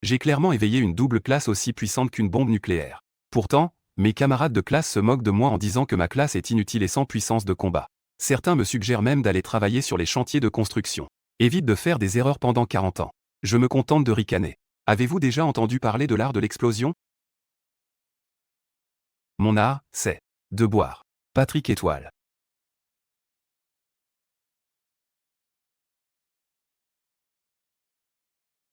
J'ai clairement éveillé une double classe aussi puissante qu'une bombe nucléaire. Pourtant, mes camarades de classe se moquent de moi en disant que ma classe est inutile et sans puissance de combat. Certains me suggèrent même d'aller travailler sur les chantiers de construction. Évite de faire des erreurs pendant 40 ans. Je me contente de ricaner. Avez-vous déjà entendu parler de l'art de l'explosion? Mon art, c'est de boire. Patrick Étoile.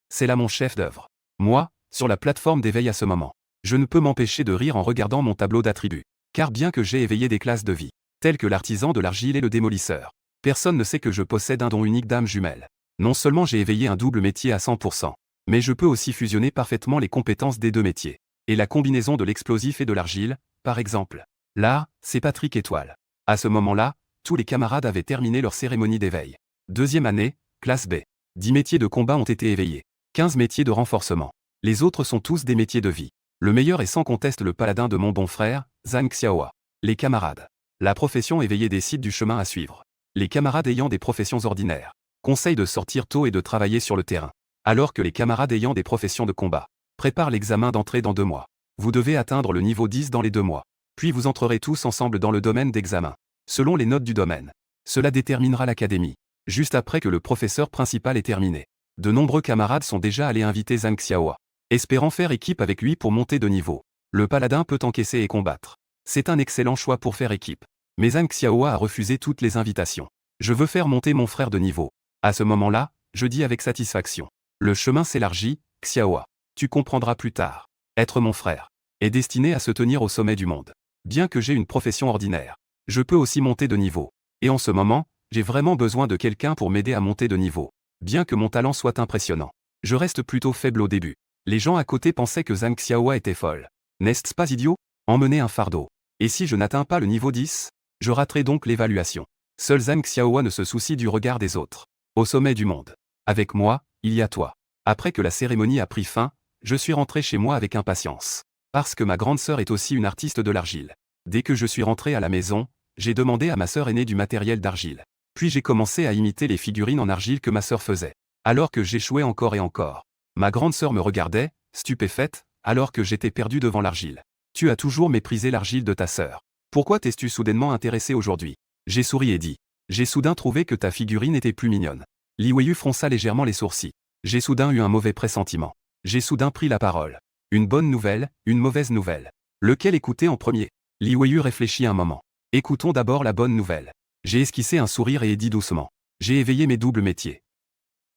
C'est là mon chef-d'œuvre. Moi, sur la plateforme d'éveil à ce moment, je ne peux m'empêcher de rire en regardant mon tableau d'attributs. Car bien que j'ai éveillé des classes de vie, telles que l'artisan de l'argile et le démolisseur, personne ne sait que je possède un don unique d'âme jumelle. Non seulement j'ai éveillé un double métier à 100%, mais je peux aussi fusionner parfaitement les compétences des deux métiers. Et la combinaison de l'explosif et de l'argile, par exemple. Là, c'est Patrick Étoile. À ce moment-là, tous les camarades avaient terminé leur cérémonie d'éveil. Deuxième année, classe B. 10 métiers de combat ont été éveillés. 15 métiers de renforcement. Les autres sont tous des métiers de vie. Le meilleur est sans conteste le paladin de mon bon frère, Zhang Xiaohua. Les camarades. La profession éveillée décide du chemin à suivre. Les camarades ayant des professions ordinaires conseillent de sortir tôt et de travailler sur le terrain. Alors que les camarades ayant des professions de combat préparent l'examen d'entrée dans 2 mois. Vous devez atteindre le niveau 10 dans les 2 mois. Puis vous entrerez tous ensemble dans le domaine d'examen. Selon les notes du domaine. Cela déterminera l'académie. Juste après que le professeur principal est terminé. De nombreux camarades sont déjà allés inviter Zhang Xiaohua, espérant faire équipe avec lui pour monter de niveau. Le paladin peut encaisser et combattre. C'est un excellent choix pour faire équipe. Mais Zhang Xiaohua a refusé toutes les invitations. Je veux faire monter mon frère de niveau. À ce moment-là, je dis avec satisfaction. Le chemin s'élargit, Xiaohua. Tu comprendras plus tard. Être mon frère est destiné à se tenir au sommet du monde. Bien que j'ai une profession ordinaire, je peux aussi monter de niveau. Et en ce moment, j'ai vraiment besoin de quelqu'un pour m'aider à monter de niveau. Bien que mon talent soit impressionnant, je reste plutôt faible au début. Les gens à côté pensaient que Zhang Xiaohua était folle. N'est-ce pas idiot? Emmener un fardeau. Et si je n'atteins pas le niveau 10, je raterai donc l'évaluation. Seul Zhang Xiaohua ne se soucie du regard des autres. Au sommet du monde. Avec moi, il y a toi. Après que la cérémonie a pris fin, je suis rentré chez moi avec impatience. Parce que ma grande sœur est aussi une artiste de l'argile. Dès que je suis rentré à la maison, j'ai demandé à ma sœur aînée du matériel d'argile. Puis j'ai commencé à imiter les figurines en argile que ma sœur faisait. Alors que j'échouais encore et encore. Ma grande sœur me regardait, stupéfaite, alors que j'étais perdu devant l'argile. Tu as toujours méprisé l'argile de ta sœur. Pourquoi t'es-tu soudainement intéressé aujourd'hui? J'ai souri et dit. J'ai soudain trouvé que ta figurine était plus mignonne. Li Weiyu fronça légèrement les sourcils. J'ai soudain eu un mauvais pressentiment. J'ai soudain pris la parole. Une bonne nouvelle, une mauvaise nouvelle. Lequel écouter en premier? Li Weiyu réfléchit un moment. Écoutons d'abord la bonne nouvelle. J'ai esquissé un sourire et ai dit doucement. J'ai éveillé mes doubles métiers.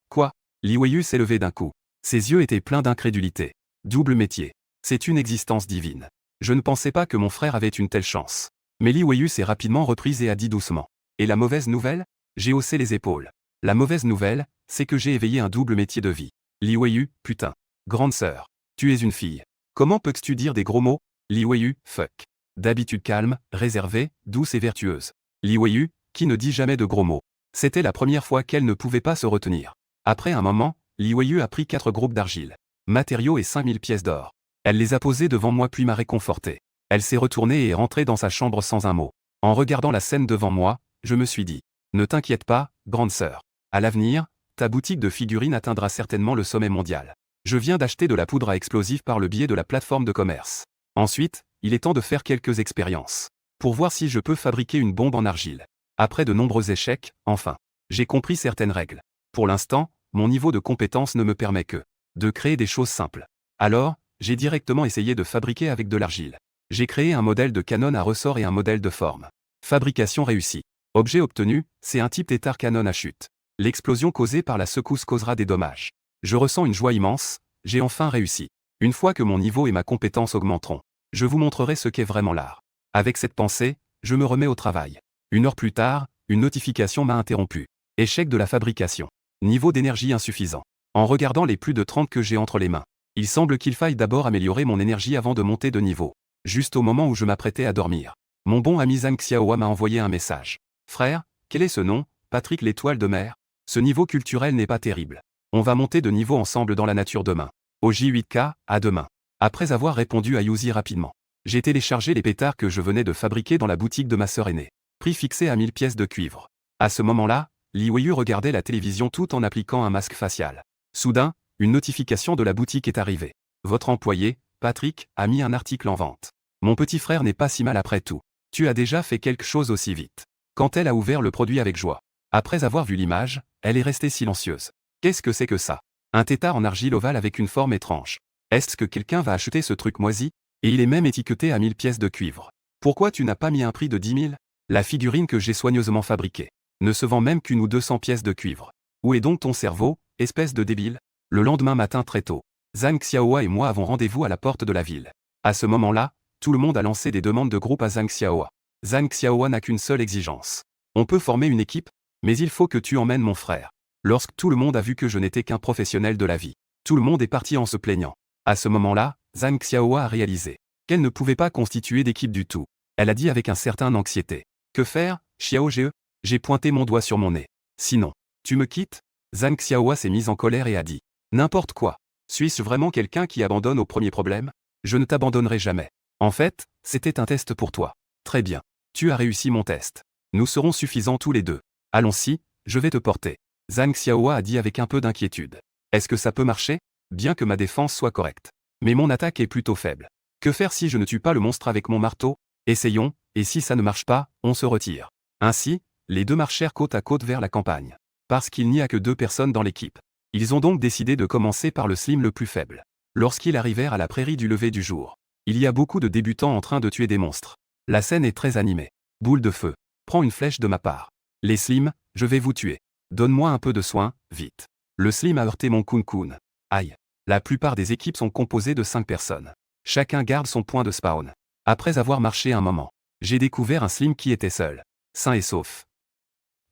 Quoi? Li Weiyu s'est levé d'un coup. Ses yeux étaient pleins d'incrédulité. Double métier. C'est une existence divine. Je ne pensais pas que mon frère avait une telle chance. Mais Li Weiyu s'est rapidement reprise et a dit doucement. Et la mauvaise nouvelle? J'ai haussé les épaules. La mauvaise nouvelle, c'est que j'ai éveillé un double métier de vie. Li Weiyu, putain. Grande sœur. Tu es une fille. Comment peux-tu dire des gros mots? Li Weiyu, fuck. D'habitude calme, réservée, douce et vertueuse. Li Weiyu, qui ne dit jamais de gros mots. C'était la première fois qu'elle ne pouvait pas se retenir. Après un moment, Li Weiyu a pris 4 groupes d'argile. Matériaux et 5000 pièces d'or. Elle les a posés devant moi puis m'a réconforté. Elle s'est retournée et est rentrée dans sa chambre sans un mot. En regardant la scène devant moi, je me suis dit. Ne t'inquiète pas, grande sœur. À l'avenir, ta boutique de figurines atteindra certainement le sommet mondial. Je viens d'acheter de la poudre à explosifs par le biais de la plateforme de commerce. Ensuite, il est temps de faire quelques expériences. Pour voir si je peux fabriquer une bombe en argile. Après de nombreux échecs, enfin, j'ai compris certaines règles. Pour l'instant, mon niveau de compétence ne me permet que de créer des choses simples. Alors, j'ai directement essayé de fabriquer avec de l'argile. J'ai créé un modèle de canon à ressort et un modèle de forme. Fabrication réussie. Objet obtenu, c'est un type tétard canon à chute. L'explosion causée par la secousse causera des dommages. Je ressens une joie immense, j'ai enfin réussi. Une fois que mon niveau et ma compétence augmenteront, je vous montrerai ce qu'est vraiment l'art. Avec cette pensée, je me remets au travail. 1 heure plus tard, une notification m'a interrompu. Échec de la fabrication. Niveau d'énergie insuffisant. En regardant les plus de 30 que j'ai entre les mains, il semble qu'il faille d'abord améliorer mon énergie avant de monter de niveau. Juste au moment où je m'apprêtais à dormir, mon bon ami Zhang Xiaohua m'a envoyé un message. Frère, quel est ce nom? Patrick l'étoile de mer. Ce niveau culturel n'est pas terrible. On va monter de niveau ensemble dans la nature demain. Au J8K, à demain. Après avoir répondu à Yuzi rapidement, j'ai téléchargé les pétards que je venais de fabriquer dans la boutique de ma sœur aînée. Prix fixé à 1000 pièces de cuivre. À ce moment-là, Li Weiyu regardait la télévision tout en appliquant un masque facial. Soudain, une notification de la boutique est arrivée. Votre employé, Patrick, a mis un article en vente. Mon petit frère n'est pas si mal après tout. Tu as déjà fait quelque chose aussi vite. Quand elle a ouvert le produit avec joie. Après avoir vu l'image, elle est restée silencieuse. Qu'est-ce que c'est que ça? Un tétard en argile ovale avec une forme étrange. Est-ce que quelqu'un va acheter ce truc moisi? Et il est même étiqueté à 1000 pièces de cuivre. Pourquoi tu n'as pas mis un prix de 10 000? La figurine que j'ai soigneusement fabriquée ne se vend même qu'une ou 200 pièces de cuivre. Où est donc ton cerveau, espèce de débile? Le lendemain matin très tôt, Zhang Xiaohua et moi avons rendez-vous à la porte de la ville. À ce moment-là, tout le monde a lancé des demandes de groupe à Zhang Xiaohua. Zhang Xiaohua n'a qu'une seule exigence. On peut former une équipe, mais il faut que tu emmènes mon frère. Lorsque tout le monde a vu que je n'étais qu'un professionnel de la vie, tout le monde est parti en se plaignant. À ce moment-là, Zhang Xiaohua a réalisé qu'elle ne pouvait pas constituer d'équipe du tout. Elle a dit avec un certain anxiété. Que faire, Xiao Ge? J'ai pointé mon doigt sur mon nez. Sinon, tu me quittes? Zhang Xiaohua s'est mise en colère et a dit. N'importe quoi. Suis-je vraiment quelqu'un qui abandonne au premier problème? Je ne t'abandonnerai jamais. En fait, c'était un test pour toi. Très bien. Tu as réussi mon test. Nous serons suffisants tous les deux. Allons-y, je vais te porter. Zhang Xiaohua a dit avec un peu d'inquiétude. Est-ce que ça peut marcher? Bien que ma défense soit correcte. Mais mon attaque est plutôt faible. Que faire si je ne tue pas le monstre avec mon marteau? Essayons, et si ça ne marche pas, on se retire. Ainsi, les deux marchèrent côte à côte vers la campagne. Parce qu'il n'y a que 2 personnes dans l'équipe. Ils ont donc décidé de commencer par le slim le plus faible. Lorsqu'ils arrivèrent à la prairie du lever du jour, il y a beaucoup de débutants en train de tuer des monstres. La scène est très animée. Boule de feu. Prends une flèche de ma part. Les slims, je vais vous tuer. Donne-moi un peu de soin, vite. Le slim a heurté mon kun-kun. Aïe. La plupart des équipes sont composées de 5 personnes. Chacun garde son point de spawn. Après avoir marché un moment, j'ai découvert un slim qui était seul. Sain et sauf.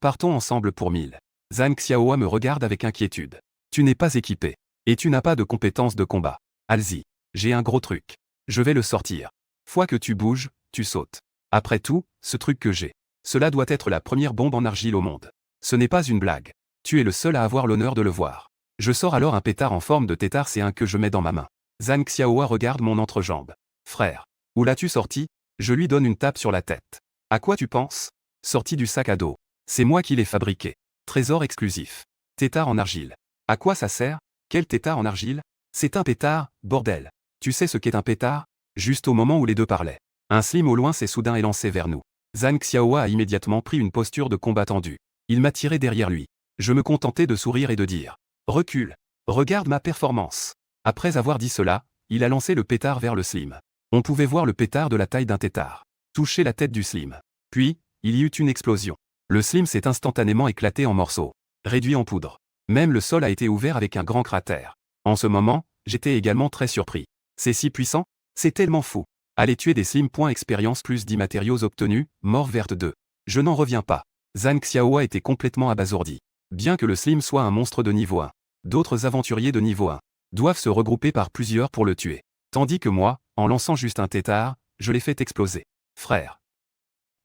Partons ensemble pour 1000. Zhang Xiaohua me regarde avec inquiétude. Tu n'es pas équipé. Et tu n'as pas de compétences de combat. Allez-y. J'ai un gros truc. Je vais le sortir. Fois que tu bouges, tu sautes. Après tout, ce truc que j'ai. Cela doit être la première bombe en argile au monde. Ce n'est pas une blague. Tu es le seul à avoir l'honneur de le voir. Je sors alors un pétard en forme de tétard C1 que je mets dans ma main. Zhang Xiaohua regarde mon entrejambe. Frère. Où l'as-tu sorti? Je lui donne une tape sur la tête. À quoi tu penses? Sorti du sac à dos. C'est moi qui l'ai fabriqué. Trésor exclusif. Tétard en argile. À quoi ça sert? Quel tétard en argile? C'est un pétard, bordel. Tu sais ce qu'est un pétard? Juste au moment où les deux parlaient. Un slim au loin s'est soudain élancé vers nous. Zhang Xiaohua a immédiatement pris une posture de combat tendu. Il m'a tiré derrière lui. Je me contentais de sourire et de dire. Recule. Regarde ma performance. Après avoir dit cela, il a lancé le pétard vers le slim. On pouvait voir le pétard de la taille d'un tétard toucher la tête du slim. Puis, il y eut une explosion. Le slim s'est instantanément éclaté en morceaux, réduit en poudre. Même le sol a été ouvert avec un grand cratère. En ce moment, j'étais également très surpris. C'est si puissant? C'est tellement fou. Aller tuer des slims. Expérience plus 10 matériaux obtenus, mort verte 2. Je n'en reviens pas. Zhang Xiaohua était complètement abasourdi. Bien que le slim soit un monstre de niveau 1, d'autres aventuriers de niveau 1 doivent se regrouper par plusieurs pour le tuer. Tandis que moi, en lançant juste un tétard, je l'ai fait exploser. Frère.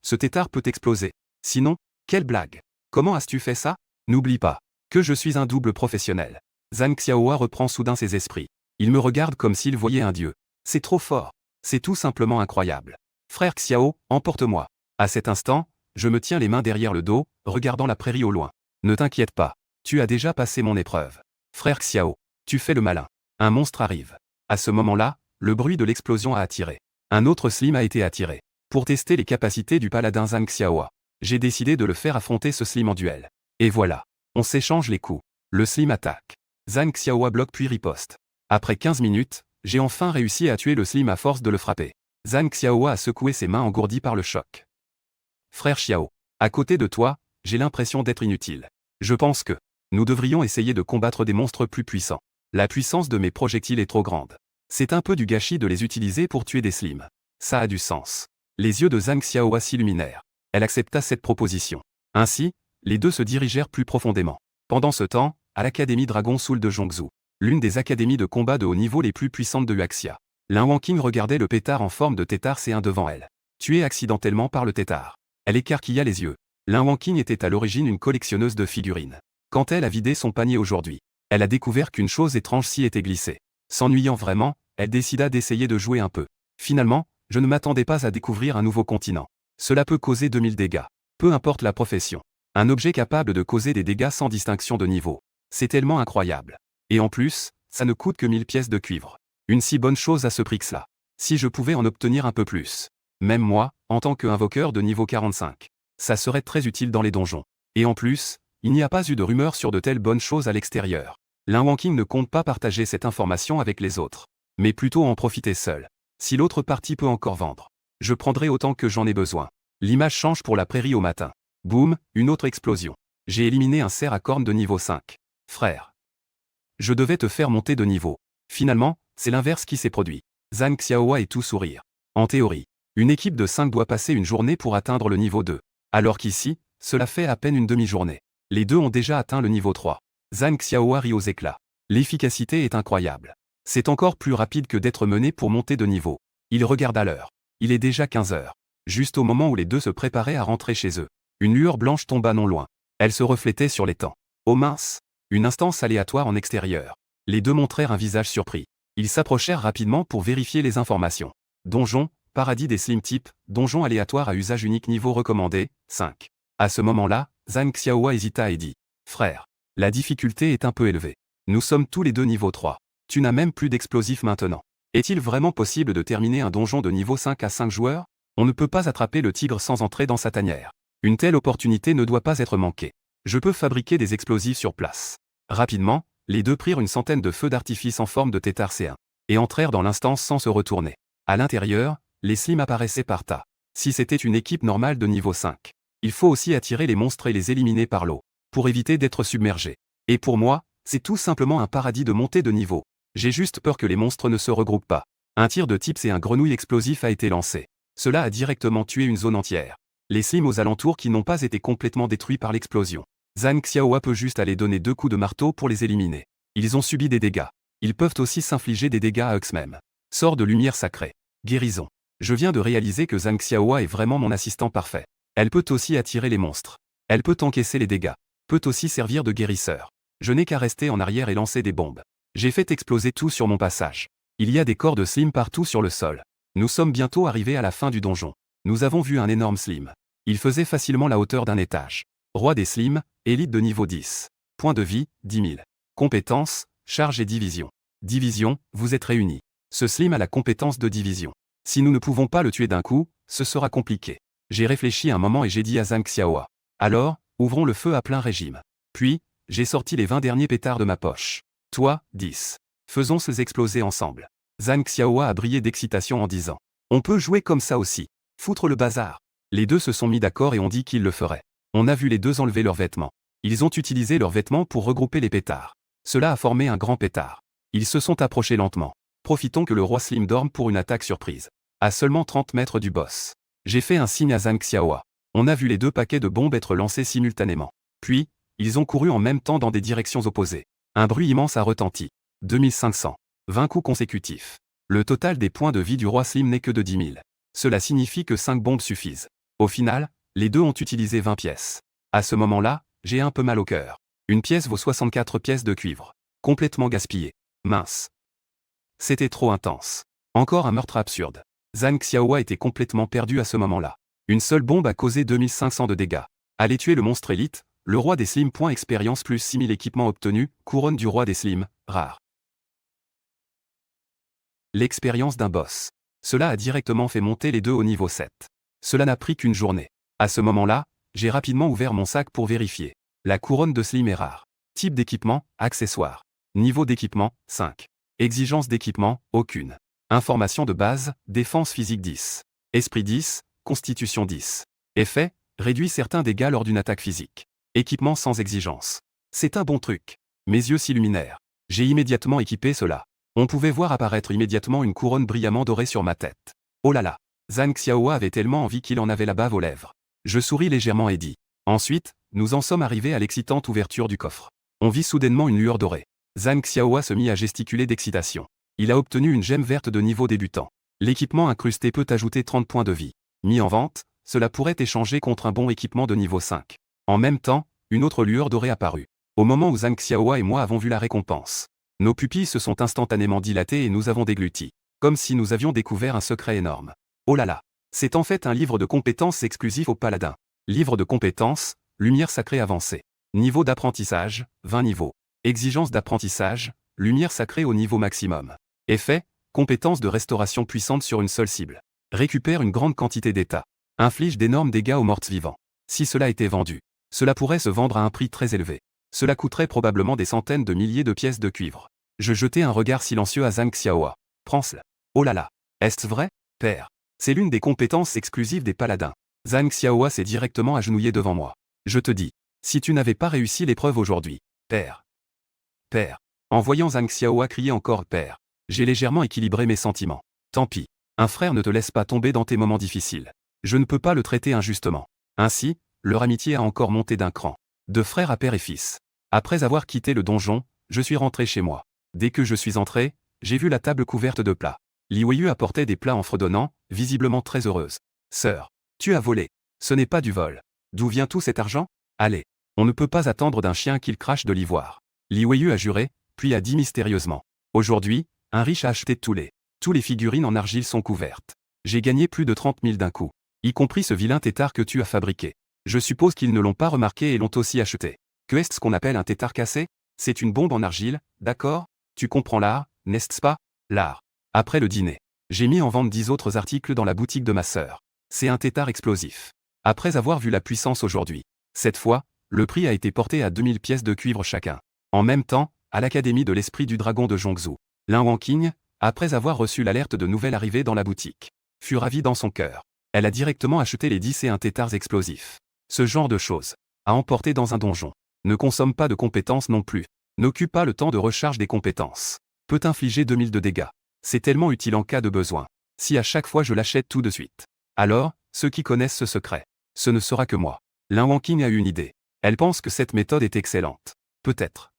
Ce tétard peut exploser. Sinon, quelle blague. Comment as-tu fait ça? N'oublie pas que je suis un double professionnel. Zhang Xiaohua reprend soudain ses esprits. Il me regarde comme s'il voyait un dieu. C'est trop fort. C'est tout simplement incroyable. Frère Xiao, emporte-moi. À cet instant, je me tiens les mains derrière le dos, regardant la prairie au loin. Ne t'inquiète pas. Tu as déjà passé mon épreuve. Frère Xiao, tu fais le malin. Un monstre arrive. À ce moment-là, le bruit de l'explosion a attiré. Un autre slim a été attiré. Pour tester les capacités du paladin Zhang Xiaohua, j'ai décidé de le faire affronter ce slim en duel. Et voilà. On s'échange les coups. Le slim attaque. Zhang Xiaohua bloque puis riposte. Après 15 minutes, j'ai enfin réussi à tuer le slim à force de le frapper. Zhang Xiaohua a secoué ses mains engourdies par le choc. Frère Xiao, à côté de toi, j'ai l'impression d'être inutile. Je pense que nous devrions essayer de combattre des monstres plus puissants. La puissance de mes projectiles est trop grande. C'est un peu du gâchis de les utiliser pour tuer des slims. Ça a du sens. Les yeux de Zhang Xiaohua s'illuminèrent. Elle accepta cette proposition. Ainsi, les deux se dirigèrent plus profondément. Pendant ce temps, à l'Académie Dragon Soul de Zhongzhou, l'une des académies de combat de haut niveau les plus puissantes de Huaxia, Lin Wangqing regardait le pétard en forme de tétard C1 devant elle. Tuée accidentellement par le tétard. Elle écarquilla les yeux. Lin Wangqing était à l'origine une collectionneuse de figurines. Quand elle a vidé son panier aujourd'hui, elle a découvert qu'une chose étrange s'y était glissée. S'ennuyant vraiment, elle décida d'essayer de jouer un peu. Finalement, je ne m'attendais pas à découvrir un nouveau continent. Cela peut causer 2000 dégâts. Peu importe la profession. Un objet capable de causer des dégâts sans distinction de niveau. C'est tellement incroyable. Et en plus, ça ne coûte que 1000 pièces de cuivre. Une si bonne chose à ce prix que cela. Si je pouvais en obtenir un peu plus. Même moi, en tant qu'invoqueur de niveau 45. Ça serait très utile dans les donjons. Et en plus, il n'y a pas eu de rumeur sur de telles bonnes choses à l'extérieur. L'Inwanking ne compte pas partager cette information avec les autres. Mais plutôt en profiter seul. Si l'autre partie peut encore vendre. Je prendrai autant que j'en ai besoin. L'image change pour la prairie au matin. Boum, une autre explosion. J'ai éliminé un cerf à cornes de niveau 5. Frère. Je devais te faire monter de niveau. Finalement, c'est l'inverse qui s'est produit. Zhang Xiaohua est tout sourire. En théorie, une équipe de 5 doit passer une journée pour atteindre le niveau 2. Alors qu'ici, cela fait à peine une demi-journée. Les deux ont déjà atteint le niveau 3. Zhang Xiaohua rit aux éclats. L'efficacité est incroyable. C'est encore plus rapide que d'être mené pour monter de niveau. Il regarda l'heure. Il est déjà 15 heures. Juste au moment où les deux se préparaient à rentrer chez eux. Une lueur blanche tomba non loin. Elle se reflétait sur l'étang. Oh mince! Une instance aléatoire en extérieur. Les deux montrèrent un visage surpris. Ils s'approchèrent rapidement pour vérifier les informations. Donjon, paradis des slim types, donjon aléatoire à usage unique niveau recommandé, 5. À ce moment-là, Zhang Xiaohua hésita et dit. Frère, la difficulté est un peu élevée. Nous sommes tous les deux niveau 3. Tu n'as même plus d'explosifs maintenant. Est-il vraiment possible de terminer un donjon de niveau 5 à 5 joueurs? On ne peut pas attraper le tigre sans entrer dans sa tanière. Une telle opportunité ne doit pas être manquée. Je peux fabriquer des explosifs sur place. Rapidement, les deux prirent une centaine de feux d'artifice en forme de tétard C1 et entrèrent dans l'instance sans se retourner. À l'intérieur, les slims apparaissaient par tas. Si c'était une équipe normale de niveau 5, il faut aussi attirer les monstres et les éliminer par l'eau, pour éviter d'être submergés. Et pour moi, c'est tout simplement un paradis de montée de niveau. J'ai juste peur que les monstres ne se regroupent pas. Un tir de type C1 grenouille explosif a été lancé. Cela a directement tué une zone entière. Les slims aux alentours qui n'ont pas été complètement détruits par l'explosion. Zhang Xiaohua peut juste aller donner 2 coups de marteau pour les éliminer. Ils ont subi des dégâts. Ils peuvent aussi s'infliger des dégâts à eux-mêmes. Sort de lumière sacrée. Guérison. Je viens de réaliser que Zhang Xiaohua est vraiment mon assistant parfait. Elle peut aussi attirer les monstres. Elle peut encaisser les dégâts. Peut aussi servir de guérisseur. Je n'ai qu'à rester en arrière et lancer des bombes. J'ai fait exploser tout sur mon passage. Il y a des corps de slim partout sur le sol. Nous sommes bientôt arrivés à la fin du donjon. Nous avons vu un énorme slim. Il faisait facilement la hauteur d'un étage. Roi des slims, élite de niveau 10. Point de vie, 10 000. Compétences, charge et division. Division, vous êtes réunis. Ce slim a la compétence de division. Si nous ne pouvons pas le tuer d'un coup, ce sera compliqué. J'ai réfléchi un moment et j'ai dit à Zhang Xiaohua. Alors, ouvrons le feu à plein régime. Puis, j'ai sorti les 20 derniers pétards de ma poche. Toi, 10. Faisons-ces exploser ensemble. Zhang Xiaohua a brillé d'excitation en disant. On peut jouer comme ça aussi. Foutre le bazar. Les deux se sont mis d'accord et ont dit qu'ils le feraient. On a vu les deux enlever leurs vêtements. Ils ont utilisé leurs vêtements pour regrouper les pétards. Cela a formé un grand pétard. Ils se sont approchés lentement. Profitons que le roi Slim dorme pour une attaque surprise. À seulement 30 mètres du boss. J'ai fait un signe à Zhang Xiaohua. On a vu les 2 paquets de bombes être lancés simultanément. Puis, ils ont couru en même temps dans des directions opposées. Un bruit immense a retenti. 2500. 20 coups consécutifs. Le total des points de vie du roi Slim n'est que de 10 000. Cela signifie que 5 bombes suffisent. Au final, les deux ont utilisé 20 pièces. À ce moment-là, j'ai un peu mal au cœur. Une pièce vaut 64 pièces de cuivre. Complètement gaspillé. Mince. C'était trop intense. Encore un meurtre absurde. Zhang Xiaohua était complètement perdu à ce moment-là. Une seule bombe a causé 2500 de dégâts. Allez tuer le monstre élite, le roi des slims. Point expérience plus 6000 équipements obtenus, couronne du roi des slims, rare. L'expérience d'un boss. Cela a directement fait monter les deux au niveau 7. Cela n'a pris qu'une journée. À ce moment-là, j'ai rapidement ouvert mon sac pour vérifier. La couronne de slim est rare. Type d'équipement, accessoire. Niveau d'équipement, 5. Exigence d'équipement, aucune. Information de base, défense physique 10. Esprit 10, constitution 10. Effet, réduit certains dégâts lors d'une attaque physique. Équipement sans exigence. C'est un bon truc. Mes yeux s'illuminèrent. J'ai immédiatement équipé cela. On pouvait voir apparaître immédiatement une couronne brillamment dorée sur ma tête. Oh là là. Zhang Xiaohua avait tellement envie qu'il en avait la bave aux lèvres. Je souris légèrement et dis. Ensuite, nous en sommes arrivés à l'excitante ouverture du coffre. On vit soudainement une lueur dorée. Zhang Xiaohua se mit à gesticuler d'excitation. Il a obtenu une gemme verte de niveau débutant. L'équipement incrusté peut ajouter 30 points de vie. Mis en vente, cela pourrait échanger contre un bon équipement de niveau 5. En même temps, une autre lueur dorée apparut. Au moment où Zhang Xiaohua et moi avons vu la récompense, nos pupilles se sont instantanément dilatées et nous avons dégluti. Comme si nous avions découvert un secret énorme. Oh là là. C'est en fait un livre de compétences exclusif aux paladins. Livre de compétences, lumière sacrée avancée. Niveau d'apprentissage, 20 niveaux. Exigence d'apprentissage, lumière sacrée au niveau maximum. Effet, compétence de restauration puissante sur une seule cible. Récupère une grande quantité d'état. Inflige d'énormes dégâts aux morts vivants. Si cela était vendu, cela pourrait se vendre à un prix très élevé. Cela coûterait probablement des centaines de milliers de pièces de cuivre. Je jetai un regard silencieux à Zhang Xiaohua. Prends-le. Oh là là. Est-ce vrai, père? C'est l'une des compétences exclusives des paladins. Zhang Xiaohua s'est directement agenouillé devant moi. Je te dis, si tu n'avais pas réussi l'épreuve aujourd'hui, père. Père. En voyant Zhang Xiaohua crier encore père, j'ai légèrement équilibré mes sentiments. Tant pis. Un frère ne te laisse pas tomber dans tes moments difficiles. Je ne peux pas le traiter injustement. Ainsi, leur amitié a encore monté d'un cran. De frère à père et fils. Après avoir quitté le donjon, je suis rentré chez moi. Dès que je suis entré, j'ai vu la table couverte de plats. Li Weiyu apportait des plats en fredonnant, visiblement très heureuse. Sœur, tu as volé. Ce n'est pas du vol. D'où vient tout cet argent? Allez, on ne peut pas attendre d'un chien qu'il crache de l'ivoire. Li Weiyu a juré, puis a dit mystérieusement. Aujourd'hui, un riche a acheté tous les figurines en argile sont couvertes. J'ai gagné plus de 30 000 d'un coup. Y compris ce vilain tétard que tu as fabriqué. Je suppose qu'ils ne l'ont pas remarqué et l'ont aussi acheté. Que est-ce qu'on appelle un tétard cassé? C'est une bombe en argile, d'accord? Tu comprends l'art, n'est-ce pas? L'art. Après le dîner, j'ai mis en vente 10 autres articles dans la boutique de ma sœur. C'est un tétard explosif. Après avoir vu la puissance aujourd'hui, cette fois, le prix a été porté à 2000 pièces de cuivre chacun. En même temps, à l'Académie de l'Esprit du Dragon de Zhongzhou, Lin Wanqing, après avoir reçu l'alerte de nouvelle arrivée dans la boutique, fut ravie dans son cœur. Elle a directement acheté les 10 et un tétards explosifs. Ce genre de choses, à emporter dans un donjon, ne consomme pas de compétences non plus, n'occupe pas le temps de recharge des compétences, peut infliger 2000 de dégâts. C'est tellement utile en cas de besoin. Si à chaque fois je l'achète tout de suite. Alors, ceux qui connaissent ce secret, ce ne sera que moi. Lin Wanqing a eu une idée. Elle pense que cette méthode est excellente. Peut-être.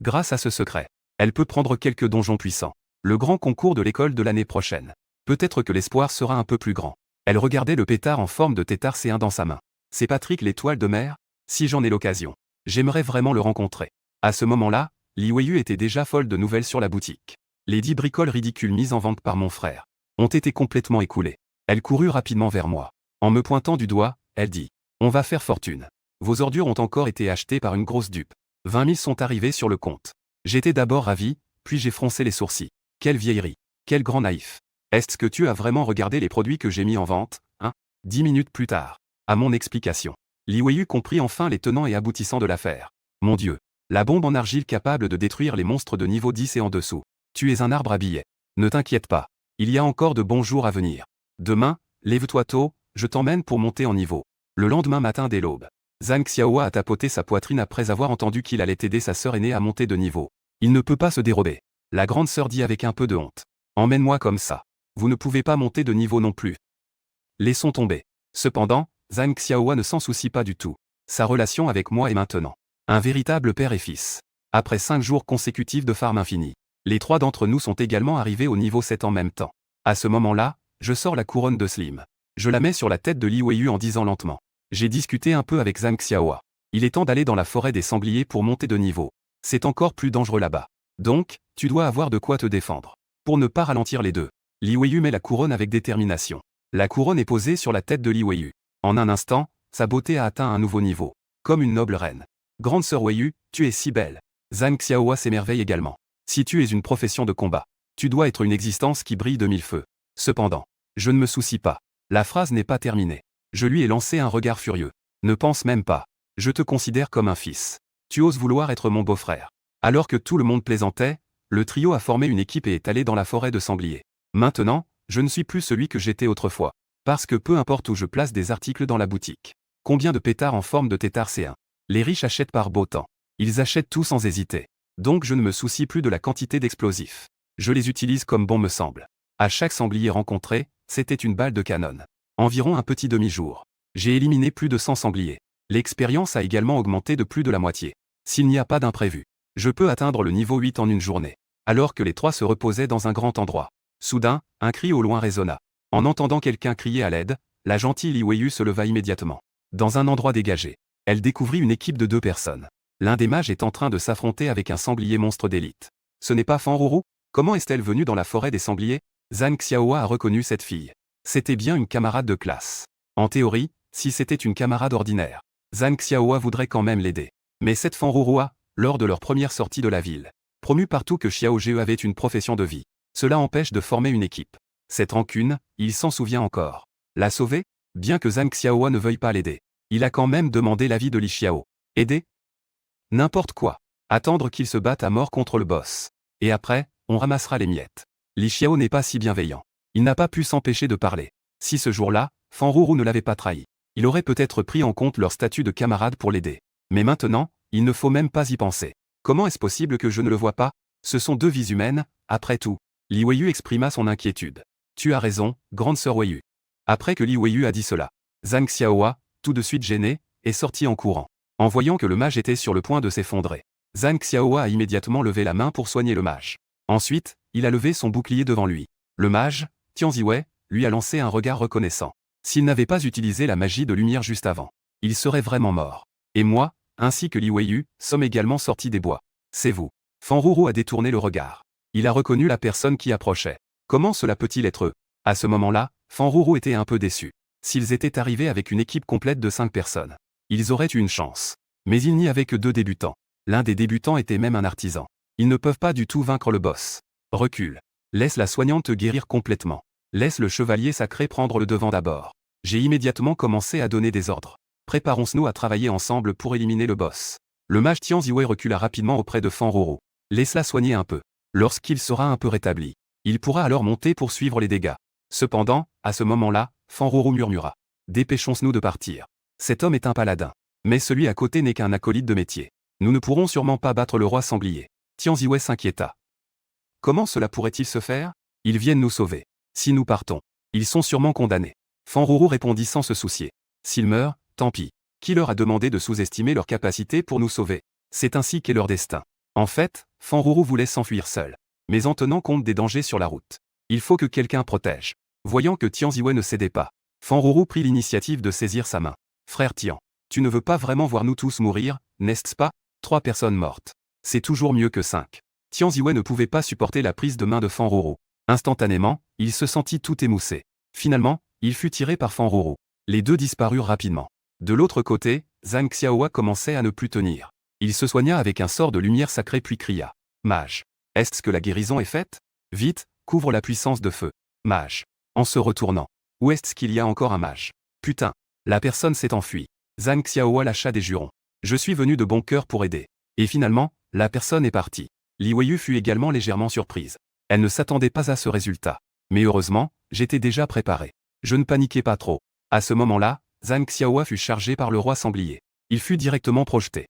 Grâce à ce secret, elle peut prendre quelques donjons puissants. Le grand concours de l'école de l'année prochaine. Peut-être que l'espoir sera un peu plus grand. Elle regardait le pétard en forme de tétard C1 dans sa main. C'est Patrick l'étoile de mer? Si j'en ai l'occasion, j'aimerais vraiment le rencontrer. À ce moment-là, Li Weiyu était déjà folle de nouvelles sur la boutique. Les 10 bricoles ridicules mises en vente par mon frère ont été complètement écoulées. Elle courut rapidement vers moi. En me pointant du doigt, elle dit « On va faire fortune. Vos ordures ont encore été achetées par une grosse dupe. 20 000 sont arrivés sur le compte. » J'étais d'abord ravi, puis j'ai froncé les sourcils. Quelle vieillerie. Quel grand naïf. Est-ce que tu as vraiment regardé les produits que j'ai mis en vente, hein? 10 minutes plus tard. À mon explication, Li Weiyu comprit enfin les tenants et aboutissants de l'affaire. Mon Dieu. La bombe en argile capable de détruire les monstres de niveau 10 et en dessous. Tu es un arbre à billets. Ne t'inquiète pas. Il y a encore de bons jours à venir. Demain, lève-toi tôt, je t'emmène pour monter en niveau. Le lendemain matin dès l'aube, Zhang Xiaohua a tapoté sa poitrine après avoir entendu qu'il allait aider sa sœur aînée à monter de niveau. Il ne peut pas se dérober. La grande sœur dit avec un peu de honte. Emmène-moi comme ça. Vous ne pouvez pas monter de niveau non plus. Laissons tomber. Cependant, Zhang Xiaohua ne s'en soucie pas du tout. Sa relation avec moi est maintenant un véritable père et fils. Après 5 jours consécutifs de farm infinie, les 3 d'entre nous sont également arrivés au niveau 7 en même temps. À ce moment-là, je sors la couronne de Slim. Je la mets sur la tête de Li Weiyu en disant lentement. J'ai discuté un peu avec Zhang Xiaohua. Il est temps d'aller dans la forêt des sangliers pour monter de niveau. C'est encore plus dangereux là-bas. Donc, tu dois avoir de quoi te défendre. Pour ne pas ralentir les deux, Li Weiyu met la couronne avec détermination. La couronne est posée sur la tête de Li Weiyu. En un instant, sa beauté a atteint un nouveau niveau. Comme une noble reine. Grande sœur Weiyu, tu es si belle. Zhang Xiaohua s'émerveille également. Si tu es une profession de combat, tu dois être une existence qui brille de mille feux. Cependant, je ne me soucie pas. La phrase n'est pas terminée. Je lui ai lancé un regard furieux. Ne pense même pas. Je te considère comme un fils. Tu oses vouloir être mon beau-frère. Alors que tout le monde plaisantait, le trio a formé une équipe et est allé dans la forêt de sangliers. Maintenant, je ne suis plus celui que j'étais autrefois. Parce que peu importe où je place des articles dans la boutique. Combien de pétards en forme de tétard C1? Les riches achètent par beau temps. Ils achètent tout sans hésiter. Donc je ne me soucie plus de la quantité d'explosifs. Je les utilise comme bon me semble. À chaque sanglier rencontré, c'était une balle de canon. Environ un petit demi-jour. J'ai éliminé plus de 100 sangliers. L'expérience a également augmenté de plus de la moitié. S'il n'y a pas d'imprévu, je peux atteindre le niveau 8 en une journée. Alors que les 3 se reposaient dans un grand endroit. Soudain, un cri au loin résonna. En entendant quelqu'un crier à l'aide, la gentille Li Weiyu se leva immédiatement. Dans un endroit dégagé, elle découvrit une équipe de 2 personnes. L'un des mages est en train de s'affronter avec un sanglier monstre d'élite. Ce n'est pas Fanruru? Comment est-elle venue dans la forêt des sangliers? Zhang Xiaohua a reconnu cette fille. C'était bien une camarade de classe. En théorie, si c'était une camarade ordinaire, Zhang Xiaohua voudrait quand même l'aider. Mais cette Fanruru, lors de leur première sortie de la ville, promu partout que Xiao Ge avait une profession de vie. Cela empêche de former une équipe. Cette rancune, il s'en souvient encore. La sauver? Bien que Zhang Xiaohua ne veuille pas l'aider. Il a quand même demandé l'avis de Li Xiao. Aider? N'importe quoi. Attendre qu'il se batte à mort contre le boss. Et après, on ramassera les miettes. Li Xiao n'est pas si bienveillant. Il n'a pas pu s'empêcher de parler. Si ce jour-là, Fan Ruru ne l'avait pas trahi, il aurait peut-être pris en compte leur statut de camarade pour l'aider. Mais maintenant, il ne faut même pas y penser. Comment est-ce possible que je ne le vois pas? Ce sont deux vies humaines, après tout. Li Weiyu exprima son inquiétude. Tu as raison, grande sœur Weiyu. Après que Li Weiyu a dit cela, Zhang Xiaohua, tout de suite gêné, est sorti en courant. En voyant que le mage était sur le point de s'effondrer, Zhang Xiaohua a immédiatement levé la main pour soigner le mage. Ensuite, il a levé son bouclier devant lui. Le mage, Tian Ziwei, lui a lancé un regard reconnaissant. S'il n'avait pas utilisé la magie de lumière juste avant, il serait vraiment mort. Et moi, ainsi que Li Weiyu, sommes également sortis des bois. C'est vous. Fan Ruru a détourné le regard. Il a reconnu la personne qui approchait. Comment cela peut-il être eux? À ce moment-là, Fan Ruru était un peu déçu. S'ils étaient arrivés avec une équipe complète de 5 personnes, ils auraient eu une chance. Mais il n'y avait que 2 débutants. L'un des débutants était même un artisan. Ils ne peuvent pas du tout vaincre le boss. Recule. Laisse la soignante te guérir complètement. Laisse le chevalier sacré prendre le devant d'abord. J'ai immédiatement commencé à donner des ordres. Préparons-nous à travailler ensemble pour éliminer le boss. Le mage Tian Ziwei recula rapidement auprès de Fan Ruru. Laisse-la soigner un peu. Lorsqu'il sera un peu rétabli, il pourra alors monter pour suivre les dégâts. Cependant, à ce moment-là, Fan Ruru murmura. Dépêchons-nous de partir. Cet homme est un paladin. Mais celui à côté n'est qu'un acolyte de métier. Nous ne pourrons sûrement pas battre le roi sanglier. Tian Ziwei s'inquiéta. Comment cela pourrait-il se faire? Ils viennent nous sauver. Si nous partons, ils sont sûrement condamnés. Fan Ruru répondit sans se soucier. S'ils meurent, tant pis. Qui leur a demandé de sous-estimer leur capacité pour nous sauver? C'est ainsi qu'est leur destin. En fait, Fan Ruru voulait s'enfuir seul. Mais en tenant compte des dangers sur la route. Il faut que quelqu'un protège. Voyant que Tian Ziwei ne cédait pas, Fan Ruru prit l'initiative de saisir sa main. Frère Tian, tu ne veux pas vraiment voir nous tous mourir, n'est-ce pas? 3 personnes mortes. C'est toujours mieux que 5. Tian Ziwei ne pouvait pas supporter la prise de main de Fan Ruru. Instantanément, il se sentit tout émoussé. Finalement, il fut tiré par Fan Ruru. Les deux disparurent rapidement. De l'autre côté, Zhang Xiaohua commençait à ne plus tenir. Il se soigna avec un sort de lumière sacrée puis cria. Mage. Est-ce que la guérison est faite? Vite, couvre la puissance de feu. Mage. En se retournant. Où est-ce qu'il y a encore un mage? Putain. La personne s'est enfuie. Zhang Xiaohua lâcha des jurons. Je suis venu de bon cœur pour aider. Et finalement, la personne est partie. Li Weiyu fut également légèrement surprise. Elle ne s'attendait pas à ce résultat. Mais heureusement, j'étais déjà préparé. Je ne paniquais pas trop. À ce moment-là, Zhang Xiaohua fut chargé par le roi sanglier. Il fut directement projeté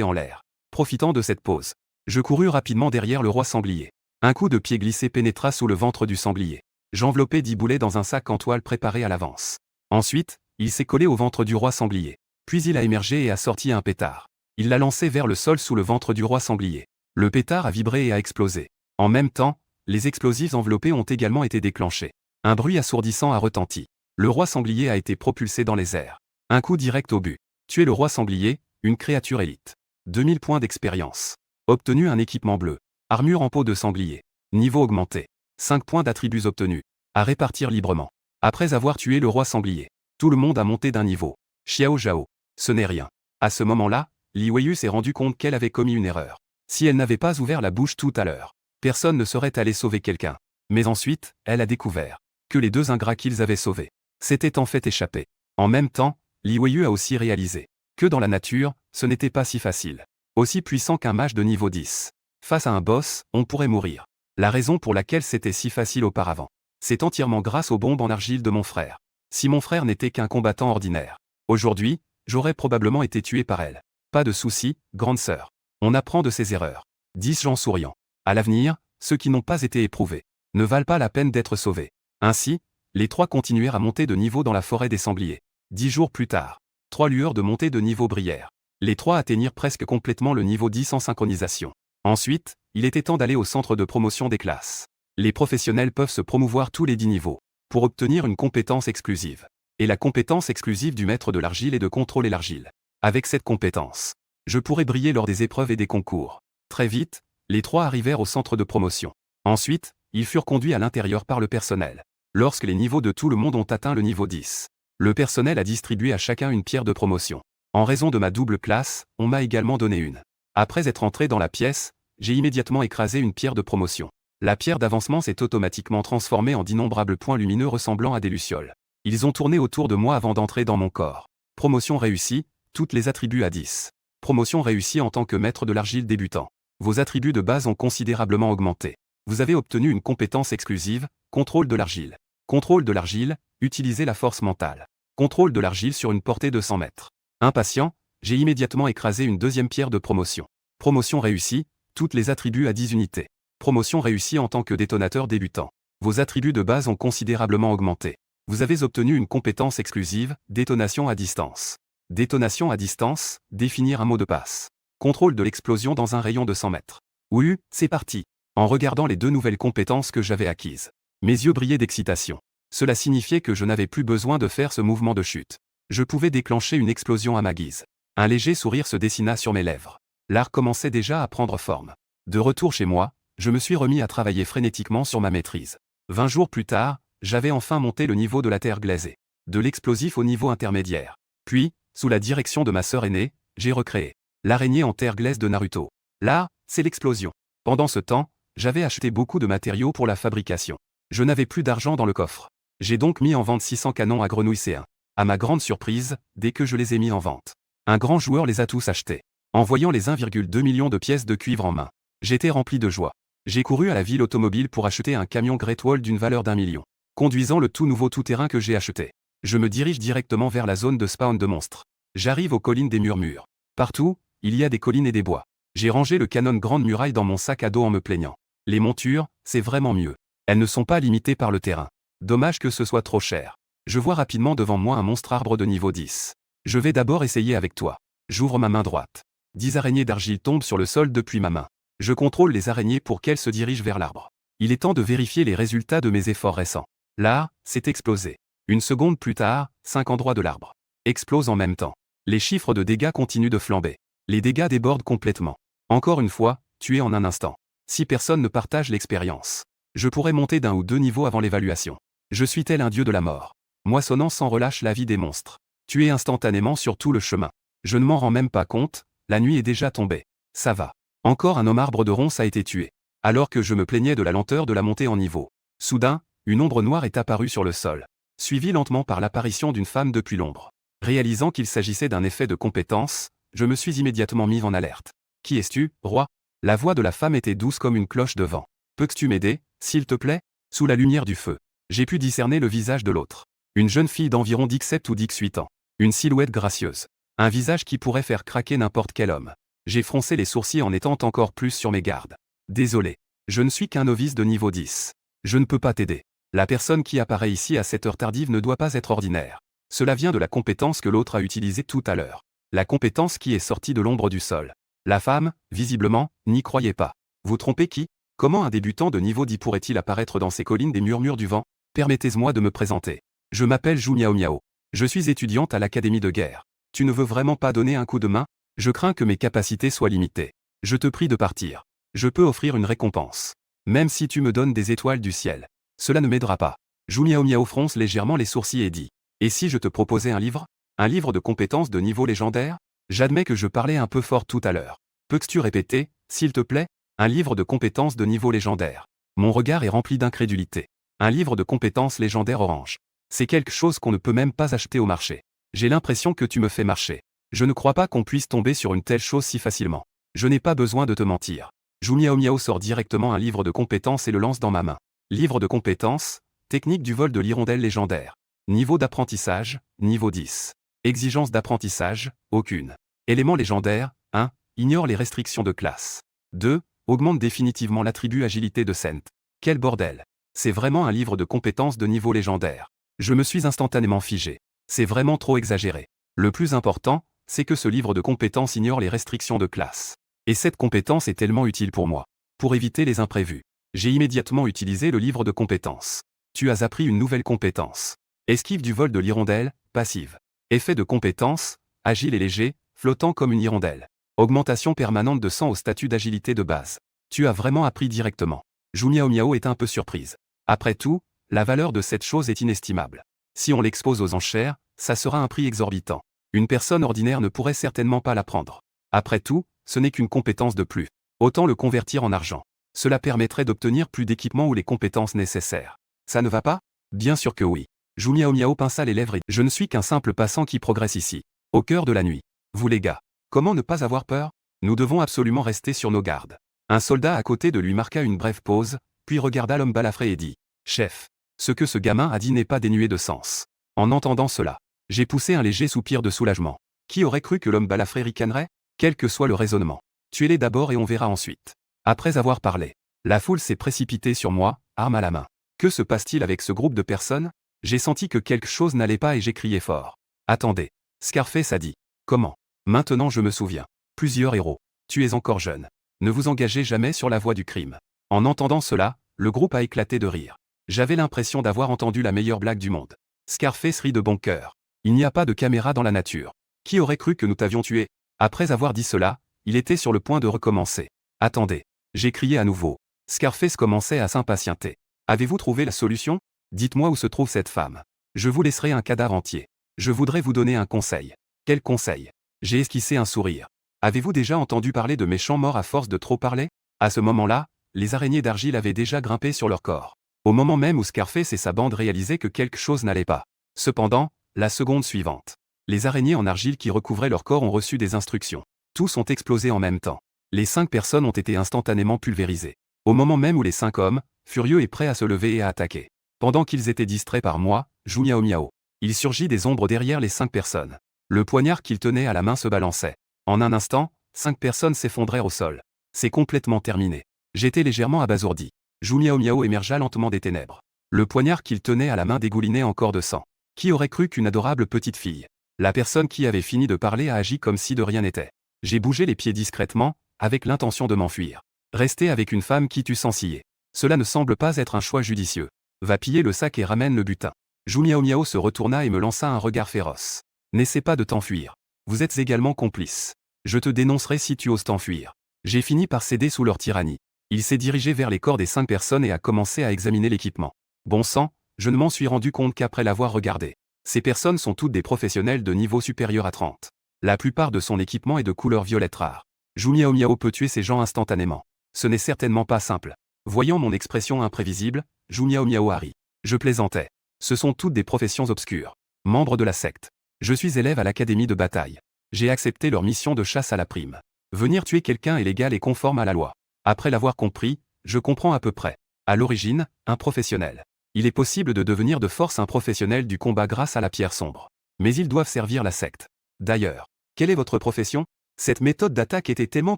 en l'air. Profitant de cette pause, je courus rapidement derrière le roi sanglier. Un coup de pied glissé pénétra sous le ventre du sanglier. J'enveloppai 10 boulets dans un sac en toile préparé à l'avance. Ensuite, il s'est collé au ventre du roi sanglier. Puis il a émergé et a sorti un pétard. Il l'a lancé vers le sol sous le ventre du roi sanglier. Le pétard a vibré et a explosé. En même temps, les explosifs enveloppés ont également été déclenchés. Un bruit assourdissant a retenti. Le roi sanglier a été propulsé dans les airs. Un coup direct au but. Tuer le roi sanglier, une créature élite. 2000 points d'expérience. Obtenu un équipement bleu. Armure en peau de sanglier. Niveau augmenté. 5 points d'attributs obtenus. À répartir librement. Après avoir tué le roi sanglier, tout le monde a monté d'un niveau. Xiao Zhao. Ce n'est rien. À ce moment-là, Li Weiyu s'est rendu compte qu'elle avait commis une erreur. Si elle n'avait pas ouvert la bouche tout à l'heure, personne ne serait allé sauver quelqu'un. Mais ensuite, elle a découvert que les 2 ingrats qu'ils avaient sauvés s'étaient en fait échappés. En même temps, Li Weiyu a aussi réalisé que dans la nature, ce n'était pas si facile. Aussi puissant qu'un mage de niveau 10. Face à un boss, on pourrait mourir. La raison pour laquelle c'était si facile auparavant, c'est entièrement grâce aux bombes en argile de mon frère. Si mon frère n'était qu'un combattant ordinaire, aujourd'hui, j'aurais probablement été tué par elle. Pas de souci, grande sœur. On apprend de ses erreurs. 10 gens souriants. À l'avenir, ceux qui n'ont pas été éprouvés ne valent pas la peine d'être sauvés. Ainsi, les 3 continuèrent à monter de niveau dans la forêt des sangliers. 10 jours plus tard, 3 lueurs de montée de niveau brillèrent. Les 3 atteignirent presque complètement le niveau 10 en synchronisation. Ensuite, il était temps d'aller au centre de promotion des classes. Les professionnels peuvent se promouvoir tous les 10 niveaux pour obtenir une compétence exclusive. Et la compétence exclusive du maître de l'argile est de contrôler l'argile. Avec cette compétence, je pourrais briller lors des épreuves et des concours. Très vite, les 3 arrivèrent au centre de promotion. Ensuite, ils furent conduits à l'intérieur par le personnel. Lorsque les niveaux de tout le monde ont atteint le niveau 10, le personnel a distribué à chacun une pierre de promotion. En raison de ma double classe, on m'a également donné une. Après être entré dans la pièce, j'ai immédiatement écrasé une pierre de promotion. La pierre d'avancement s'est automatiquement transformée en d'innombrables points lumineux ressemblant à des lucioles. Ils ont tourné autour de moi avant d'entrer dans mon corps. Promotion réussie, toutes les attributs à 10. Promotion réussie en tant que maître de l'argile débutant. Vos attributs de base ont considérablement augmenté. Vous avez obtenu une compétence exclusive, contrôle de l'argile. Contrôle de l'argile, utilisez la force mentale. Contrôle de l'argile sur une portée de 100 mètres. Impatient, j'ai immédiatement écrasé une deuxième pierre de promotion. Promotion réussie, toutes les attributs à 10 unités. Promotion réussie en tant que détonateur débutant. Vos attributs de base ont considérablement augmenté. Vous avez obtenu une compétence exclusive, détonation à distance. Détonation à distance, définir un mot de passe. Contrôle de l'explosion dans un rayon de 100 mètres. Oui, c'est parti. En regardant les deux nouvelles compétences que j'avais acquises, mes yeux brillaient d'excitation. Cela signifiait que je n'avais plus besoin de faire ce mouvement de chute. Je pouvais déclencher une explosion à ma guise. Un léger sourire se dessina sur mes lèvres. L'art commençait déjà à prendre forme. De retour chez moi, je me suis remis à travailler frénétiquement sur ma maîtrise. 20 jours plus tard, j'avais enfin monté le niveau de la terre glazée. De l'explosif au niveau intermédiaire. Puis, sous la direction de ma sœur aînée, j'ai recréé l'araignée en terre glaise de Naruto. Là, c'est l'explosion. Pendant ce temps, j'avais acheté beaucoup de matériaux pour la fabrication. Je n'avais plus d'argent dans le coffre. J'ai donc mis en vente 600 canons à grenouilles C1. À ma grande surprise, dès que je les ai mis en vente, un grand joueur les a tous achetés. En voyant les 1,2 million de pièces de cuivre en main, j'étais rempli de joie. J'ai couru à la ville automobile pour acheter un camion Great Wall d'une valeur d'1 million. Conduisant le tout nouveau tout-terrain que j'ai acheté, je me dirige directement vers la zone de spawn de monstres. J'arrive aux collines des murmures. Partout, il y a des collines et des bois. J'ai rangé le canon grande muraille dans mon sac à dos en me plaignant. Les montures, c'est vraiment mieux. Elles ne sont pas limitées par le terrain. Dommage que ce soit trop cher. Je vois rapidement devant moi un monstre arbre de niveau 10. Je vais d'abord essayer avec toi. J'ouvre ma main droite. 10 araignées d'argile tombent sur le sol depuis ma main. Je contrôle les araignées pour qu'elles se dirigent vers l'arbre. Il est temps de vérifier les résultats de mes efforts récents. Là, c'est explosé. Une seconde plus tard, 5 endroits de l'arbre explosent en même temps. Les chiffres de dégâts continuent de flamber. Les dégâts débordent complètement. Encore une fois, tué en un instant. Si personne ne partage l'expérience, je pourrais monter d'un ou deux niveaux avant l'évaluation. Je suis tel un dieu de la mort, moissonnant sans relâche la vie des monstres. Tué instantanément sur tout le chemin. Je ne m'en rends même pas compte, la nuit est déjà tombée. Ça va. Encore un homme arbre de ronces a été tué. Alors que je me plaignais de la lenteur de la montée en niveau. Soudain, une ombre noire est apparue sur le sol, suivie lentement par l'apparition d'une femme depuis l'ombre. Réalisant qu'il s'agissait d'un effet de compétence, je me suis immédiatement mis en alerte. Qui es-tu, roi? La voix de la femme était douce comme une cloche de vent. Peux-tu m'aider, s'il te plaît? Sous la lumière du feu, j'ai pu discerner le visage de l'autre. Une jeune fille d'environ 17 ou 18 ans. Une silhouette gracieuse. Un visage qui pourrait faire craquer n'importe quel homme. J'ai froncé les sourcils en étant encore plus sur mes gardes. Désolé. Je ne suis qu'un novice de niveau 10. Je ne peux pas t'aider. La personne qui apparaît ici à cette heure tardive ne doit pas être ordinaire. Cela vient de la compétence que l'autre a utilisée tout à l'heure. La compétence qui est sortie de l'ombre du sol. La femme, visiblement, n'y croyait pas. Vous trompez qui? Comment un débutant de niveau 10 pourrait-il apparaître dans ces collines des murmures du vent? Permettez-moi de me présenter. Je m'appelle Zhu Miao Miao. Je suis étudiante à l'académie de guerre. Tu ne veux vraiment pas donner un coup de main? Je crains que mes capacités soient limitées. Je te prie de partir. Je peux offrir une récompense. Même si tu me donnes des étoiles du ciel. Cela ne m'aidera pas. Zhu Miao Miao fronce légèrement les sourcils et dit. Et si je te proposais un livre? Un livre de compétences de niveau légendaire? J'admets que je parlais un peu fort tout à l'heure. Peux-tu répéter, s'il te plaît? Un livre de compétences de niveau légendaire. Mon regard est rempli d'incrédulité. Un livre de compétences légendaires orange. C'est quelque chose qu'on ne peut même pas acheter au marché. J'ai l'impression que tu me fais marcher. Je ne crois pas qu'on puisse tomber sur une telle chose si facilement. Je n'ai pas besoin de te mentir. Zhu Miao Miao sort directement un livre de compétences et le lance dans ma main. Livre de compétences, technique du vol de l'hirondelle légendaire. Niveau d'apprentissage, niveau 10. Exigence d'apprentissage, aucune. Élément légendaire, 1. Ignore les restrictions de classe. 2. Augmente définitivement l'attribut agilité de Sent. Quel bordel. C'est vraiment un livre de compétences de niveau légendaire. Je me suis instantanément figé. C'est vraiment trop exagéré. Le plus important, c'est que ce livre de compétences ignore les restrictions de classe. Et cette compétence est tellement utile pour moi. Pour éviter les imprévus, j'ai immédiatement utilisé le livre de compétences. Tu as appris une nouvelle compétence. Esquive du vol de l'hirondelle, passive. Effet de compétence, agile et léger, flottant comme une hirondelle. Augmentation permanente de 100 au statut d'agilité de base. Tu as vraiment appris directement. Zhu Miao Miao est un peu surprise. Après tout, la valeur de cette chose est inestimable. Si on l'expose aux enchères, ça sera un prix exorbitant. Une personne ordinaire ne pourrait certainement pas la prendre. Après tout, ce n'est qu'une compétence de plus. Autant le convertir en argent. Cela permettrait d'obtenir plus d'équipements ou les compétences nécessaires. Ça ne va pas? Bien sûr que oui. Zhu Miao Miao pinça les lèvres et je ne suis qu'un simple passant qui progresse ici. Au cœur de la nuit. Vous les gars. Comment ne pas avoir peur? Nous devons absolument rester sur nos gardes. Un soldat à côté de lui marqua une brève pause, puis regarda l'homme balafré et dit « Chef, ce que ce gamin a dit n'est pas dénué de sens. » En entendant cela, j'ai poussé un léger soupir de soulagement. Qui aurait cru que l'homme balafré ricanerait? Quel que soit le raisonnement. Tuez-les d'abord et on verra ensuite. Après avoir parlé, la foule s'est précipitée sur moi, arme à la main. Que se passe-t-il avec ce groupe de personnes? J'ai senti que quelque chose n'allait pas et j'ai crié fort. Attendez. Scarface a dit. Comment? Maintenant je me souviens. Plusieurs héros. Tu es encore jeune. Ne vous engagez jamais sur la voie du crime. En entendant cela, le groupe a éclaté de rire. J'avais l'impression d'avoir entendu la meilleure blague du monde. Scarface rit de bon cœur. Il n'y a pas de caméra dans la nature. Qui aurait cru que nous t'avions tué? Après avoir dit cela, il était sur le point de recommencer. Attendez. J'ai crié à nouveau. Scarface commençait à s'impatienter. Avez-vous trouvé la solution? Dites-moi où se trouve cette femme. Je vous laisserai un cadavre entier. Je voudrais vous donner un conseil. Quel conseil? J'ai esquissé un sourire. Avez-vous déjà entendu parler de méchants morts à force de trop parler? À ce moment-là, les araignées d'argile avaient déjà grimpé sur leur corps. Au moment même où Scarface et sa bande réalisaient que quelque chose n'allait pas. Cependant, la seconde suivante. Les araignées en argile qui recouvraient leur corps ont reçu des instructions. Tous ont explosé en même temps. Les 5 personnes ont été instantanément pulvérisées. Au moment même où les 5 hommes, furieux et prêts à se lever et à attaquer. Pendant qu'ils étaient distraits par moi, Zhu Miao Miao. Il surgit des ombres derrière les 5 personnes. Le poignard qu'il tenait à la main se balançait. En un instant, 5 personnes s'effondrèrent au sol. C'est complètement terminé. J'étais légèrement abasourdi. Zhu Miao Miao émergea lentement des ténèbres. Le poignard qu'il tenait à la main dégoulinait encore de sang. Qui aurait cru qu'une adorable petite fille? La personne qui avait fini de parler a agi comme si de rien n'était. J'ai bougé les pieds discrètement, avec l'intention de m'enfuir. Rester avec une femme qui tue sans scier. Cela ne semble pas être un choix judicieux. Va piller le sac et ramène le butin. Zhu Miao Miao se retourna et me lança un regard féroce. N'essaie pas de t'enfuir. Vous êtes également complice. Je te dénoncerai si tu oses t'enfuir. J'ai fini par céder sous leur tyrannie. Il s'est dirigé vers les corps des 5 personnes et a commencé à examiner l'équipement. Bon sang, je ne m'en suis rendu compte qu'après l'avoir regardé. Ces personnes sont toutes des professionnels de niveau supérieur à 30. La plupart de son équipement est de couleur violette rare. Zhu Miao Miao peut tuer ces gens instantanément. Ce n'est certainement pas simple. Voyant mon expression imprévisible, Zhu Miao Miao a ri. Je plaisantais. Ce sont toutes des professions obscures. Membres de la secte. Je suis élève à l'académie de bataille. J'ai accepté leur mission de chasse à la prime. Venir tuer quelqu'un est légal et conforme à la loi. Après l'avoir compris, je comprends à peu près. À l'origine, un professionnel. Il est possible de devenir de force un professionnel du combat grâce à la pierre sombre. Mais ils doivent servir la secte. D'ailleurs, quelle est votre profession? Cette méthode d'attaque était tellement